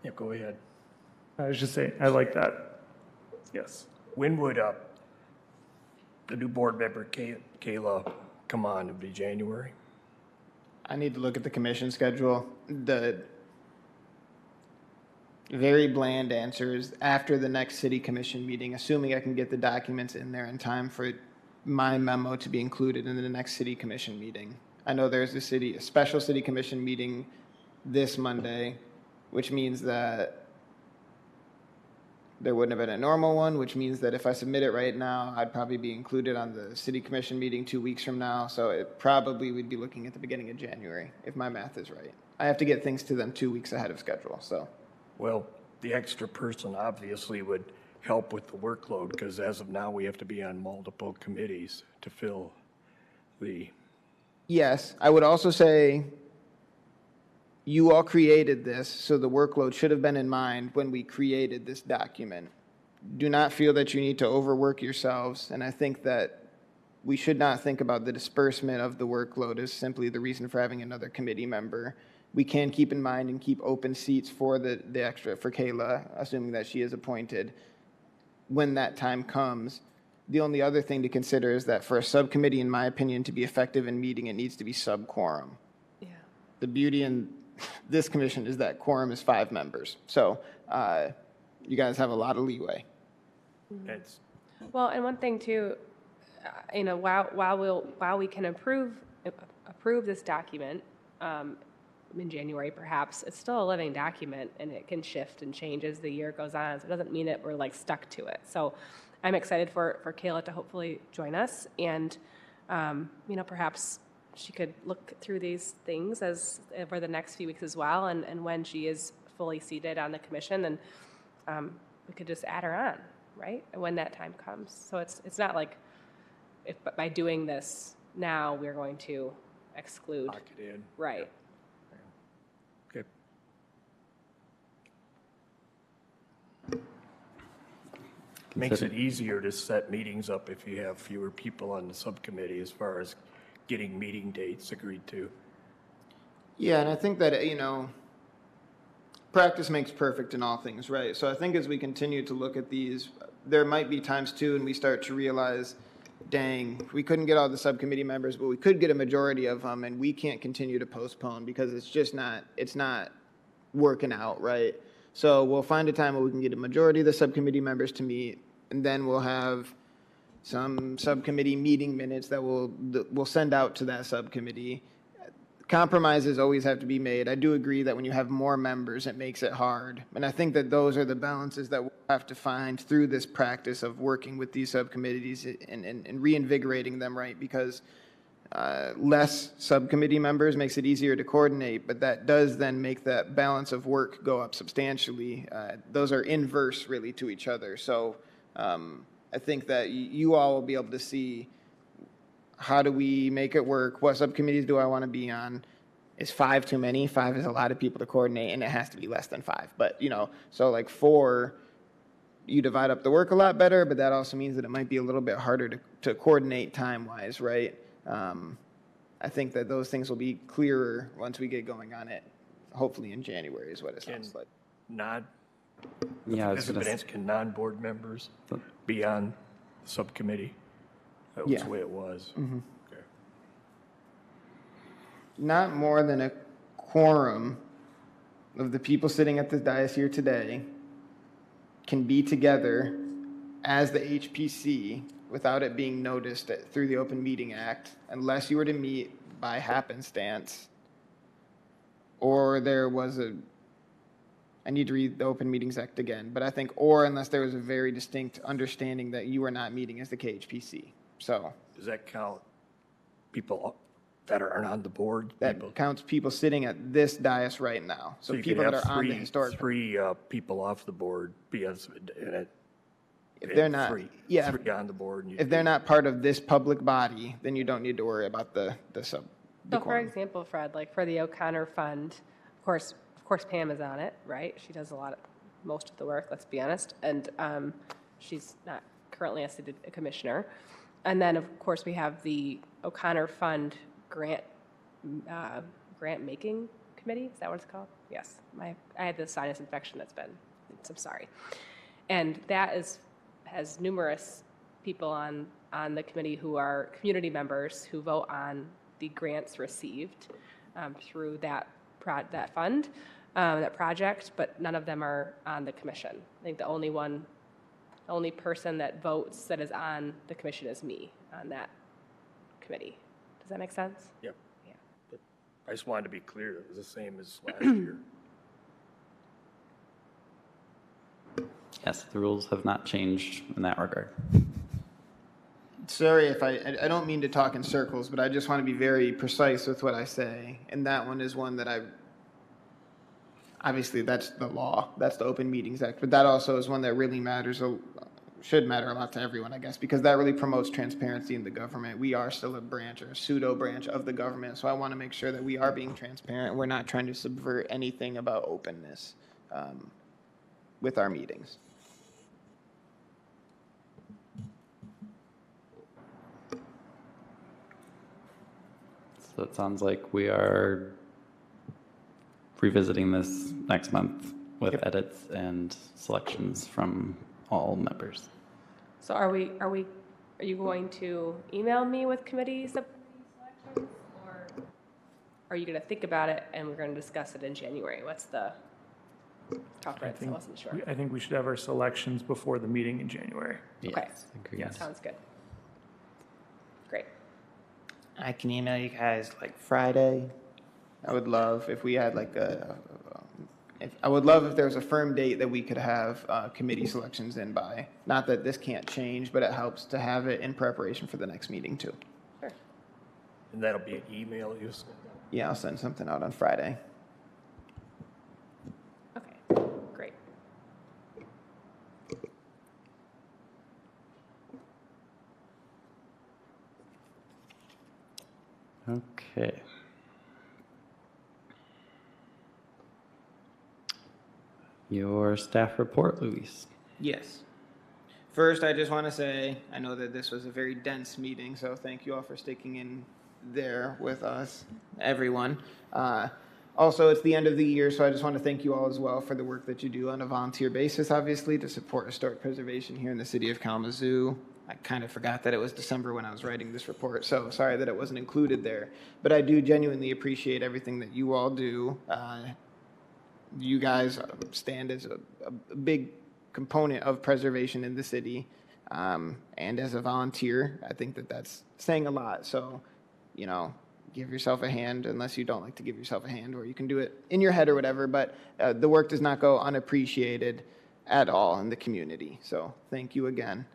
Yeah, go ahead. I was just saying, I like that. Yes. When would the new board member, Kayla, come on? It'd be January? I need to look at the commission schedule. The very bland answer is after the next city commission meeting, assuming I can get the documents in there in time for my memo to be included in the next city commission meeting. I know there's a special city commission meeting this Monday, which means that there wouldn't have been a normal one, which means that if I submit it right now, I'd probably be included on the city commission meeting 2 weeks from now. So it probably would be looking at the beginning of January, if my math is right. I have to get things to them 2 weeks ahead of schedule, so. Well, the extra person obviously would help with the workload, because as of now, we have to be on multiple committees to fill the... Yes, I would also say you all created this, so the workload should have been in mind when we created this document. Do not feel that you need to overwork yourselves, and I think that we should not think about the disbursement of the workload as simply the reason for having another committee member. We can keep in mind and keep open seats for the extra, for Kayla, assuming that she is appointed, when that time comes. The only other thing to consider is that for a subcommittee, in my opinion, to be effective in meeting, it needs to be sub-quorum. Yeah. The beauty in this commission is that quorum is 5 members. So you guys have a lot of leeway. It's, Well, and one thing too, while we can approve this document in January, perhaps it's still a living document and it can shift and change as the year goes on. So it doesn't mean that we're like stuck to it. So I'm excited for Kayla to hopefully join us, and perhaps she could look through these things as over the next few weeks as well, and when she is fully seated on the commission, then we could just add her on, right? When that time comes. So it's not like if by doing this now we're going to exclude. lock it in. Right. Okay. Makes it easier to set meetings up if you have fewer people on the subcommittee as far as getting meeting dates agreed to. Yeah, and I think that, practice makes perfect in all things, right? So I think as we continue to look at these, there might be times too, and we start to realize, dang, we couldn't get all the subcommittee members, but we could get a majority of them, and we can't continue to postpone because it's not working out, right? So we'll find a time where we can get a majority of the subcommittee members to meet, and then we'll have some subcommittee meeting minutes that we'll send out to that subcommittee. Compromises always have to be made. I do agree that when you have more members, it makes it hard. And I think that those are the balances that we'll have to find through this practice of working with these subcommittees and reinvigorating them, right? Because less subcommittee members makes it easier to coordinate, but that does then make that balance of work go up substantially. Those are inverse, really, to each other. So I think that you all will be able to see, how do we make it work? What subcommittees do I want to be on? Is 5 too many? 5 is a lot of people to coordinate, and it has to be less than 5. But, so like 4, you divide up the work a lot better, but that also means that it might be a little bit harder to coordinate time-wise, right? I think that those things will be clearer once we get going on it, hopefully in January is what it sounds like. Can non-board members be on the subcommittee? That was the way it was. Mm-hmm. Okay. not more than a quorum of the people sitting at the dais here today can be together as the HPC without it being noticed through the Open Meeting Act, unless you were to meet by happenstance, or there was I need to read the Open Meetings Act again, but I think, or unless there was a very distinct understanding that you are not meeting as the KHPC. So Does that count people that aren't on the board? that counts people sitting at this dais right now. So you could people that have are on the historic. Three people off the board because If they're not, yeah, three on the board. And if they're not part of this public body, then you don't need to worry about the So for quorum. example, Fred, like for the O'Connor Fund, of course Pam is on it, right? She does most of the work, let's be honest. And she's not currently a city commissioner. And then, of course, we have the O'Connor Fund grant making committee. Is that what it's called? Yes. I had the sinus infection I'm sorry. And that has numerous people on the committee who are community members who vote on the grants received through that fund, that project, but none of them are on the commission. I think the only person that votes that is on the commission is me on that committee. Does that make sense? Yep. Yeah. But I just wanted to be clear, it was the same as last year. Yes, the rules have not changed in that regard. Sorry if I don't mean to talk in circles, but I just want to be very precise with what I say. And that one is one that obviously that's the law, that's the Open Meetings Act, but that also is one that really should matter a lot to everyone, I guess, because that really promotes transparency in the government. We are still a branch or a pseudo branch of the government, so I want to make sure that we are being transparent. We're not trying to subvert anything about openness with our meetings. So it sounds like we are revisiting this next month with edits and selections from all members. So are you going to email me with committees of selections, or are you going to think about it and we're going to discuss it in January? What's the preference? I wasn't sure. I think we should have our selections before the meeting in January. Okay. Agreed. Sounds good. Great. I can email you guys like Friday. I would love if we had like I would love if there was a firm date that we could have committee selections in by. Not that this can't change, but it helps to have it in preparation for the next meeting too. Sure. And that'll be an email you send out. Yeah, I'll send something out on Friday. Okay. Great. Okay. Your staff report, Luis. Yes. First, I just want to say, I know that this was a very dense meeting, so thank you all for sticking in there with us, everyone. Also, it's the end of the year, so I just want to thank you all as well for the work that you do on a volunteer basis, obviously, to support historic preservation here in the city of Kalamazoo. I kind of forgot that it was December when I was writing this report, so sorry that it wasn't included there. But I do genuinely appreciate everything that you all do. You guys stand as a big component of preservation in the city. And as a volunteer, I think that that's saying a lot. So, give yourself a hand unless you don't like to give yourself a hand, or you can do it in your head or whatever. But the work does not go unappreciated at all in the community. So thank you again.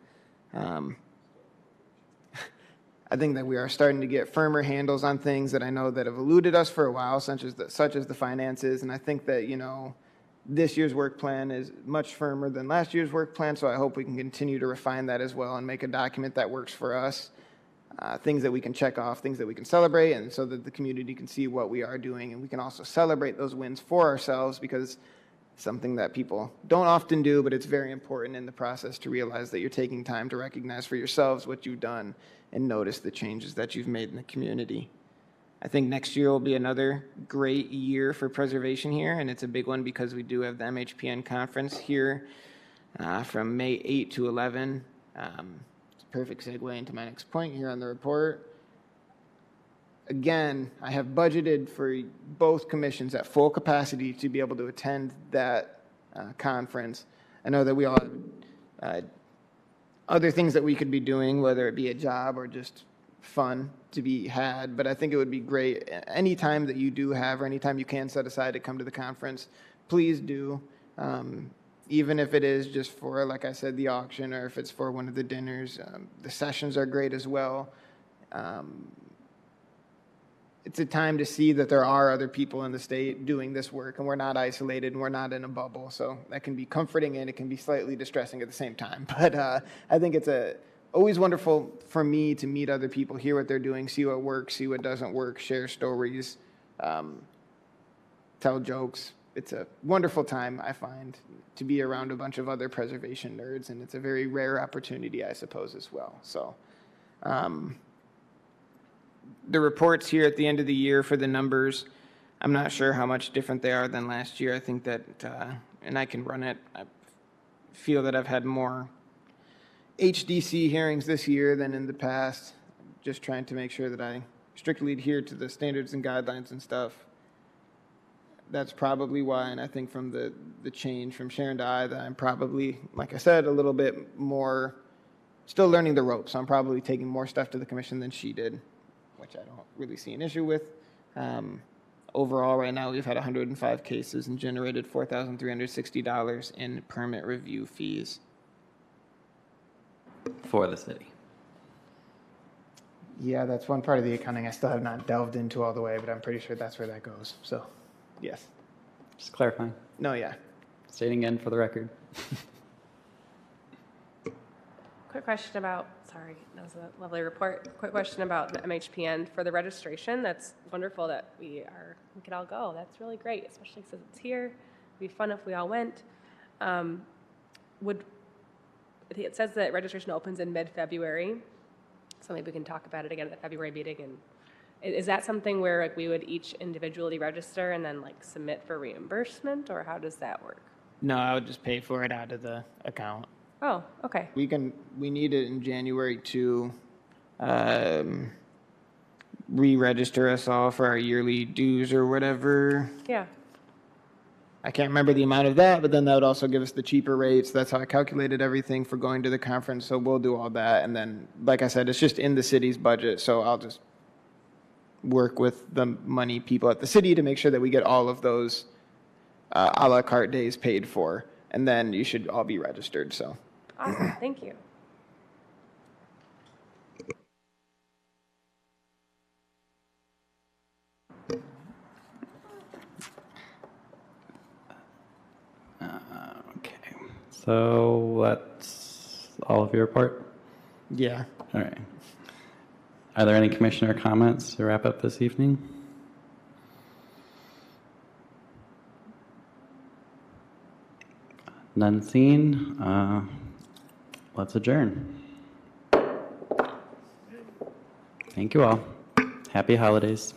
I think that we are starting to get firmer handles on things that I know that have eluded us for a while, such as the finances. And I think that, this year's work plan is much firmer than last year's work plan, so I hope we can continue to refine that as well and make a document that works for us. Things that we can check off, things that we can celebrate, and so that the community can see what we are doing. And we can also celebrate those wins for ourselves, because something that people don't often do, but it's very important in the process to realize that you're taking time to recognize for yourselves what you've done and notice the changes that you've made in the community. I think next year will be another great year for preservation here, and it's a big one because we do have the MHPN conference here from May 8 to 11. It's a perfect segue into my next point here on the report. again, I have budgeted for both commissions at full capacity to be able to attend that conference. I know that we all have other things that we could be doing, whether it be a job or just fun to be had, but I think it would be great any time that you do have or any time you can set aside to come to the conference, please do. Even if it is just for, like I said, the auction, or if it's for one of the dinners. The sessions are great as well. It's a time to see that there are other people in the state doing this work, and we're not isolated and we're not in a bubble. So that can be comforting and it can be slightly distressing at the same time. But I think it's always wonderful for me to meet other people, hear what they're doing, see what works, see what doesn't work, share stories, tell jokes. It's a wonderful time, I find, to be around a bunch of other preservation nerds, and it's a very rare opportunity, I suppose, as well. So the reports here at the end of the year for the numbers, I'm not sure how much different they are than last year. I think that, and I can run it, I feel that I've had more HDC hearings this year than in the past, just trying to make sure that I strictly adhere to the standards and guidelines and stuff. That's probably why, and I think from the change from Sharon to I, that I'm probably, like I said, a little bit more, still learning the ropes. I'm probably taking more stuff to the commission than she did, which I don't really see an issue with. Overall, right now, we've had 105 cases and generated $4,360 in permit review fees. For the city. Yeah, that's one part of the accounting I still have not delved into all the way, but I'm pretty sure that's where that goes. So, yes. Just clarifying. No, yeah. Stating again for the record. Quick question about, sorry, that was a lovely report. Quick question about the MHPN for the registration. That's wonderful that we could all go. That's really great, especially since it's here. It'd be fun if we all went. It says that registration opens in mid-February, so maybe we can talk about it again at the February meeting. And is that something where like we would each individually register and then like submit for reimbursement, or how does that work? No, I would just pay for it out of the account. Oh, okay. We need it in January to re-register us all for our yearly dues or whatever. Yeah. I can't remember the amount of that, but then that would also give us the cheaper rates. That's how I calculated everything for going to the conference. So we'll do all that. And then, like I said, it's just in the city's budget. So I'll just work with the money people at the city to make sure that we get all of those a la carte days paid for. And then you should all be registered. So. Awesome. Thank you. Okay. So that's all of your report? Yeah. All right. Are there any commissioner comments to wrap up this evening? None seen. Let's adjourn. Thank you all. Happy holidays.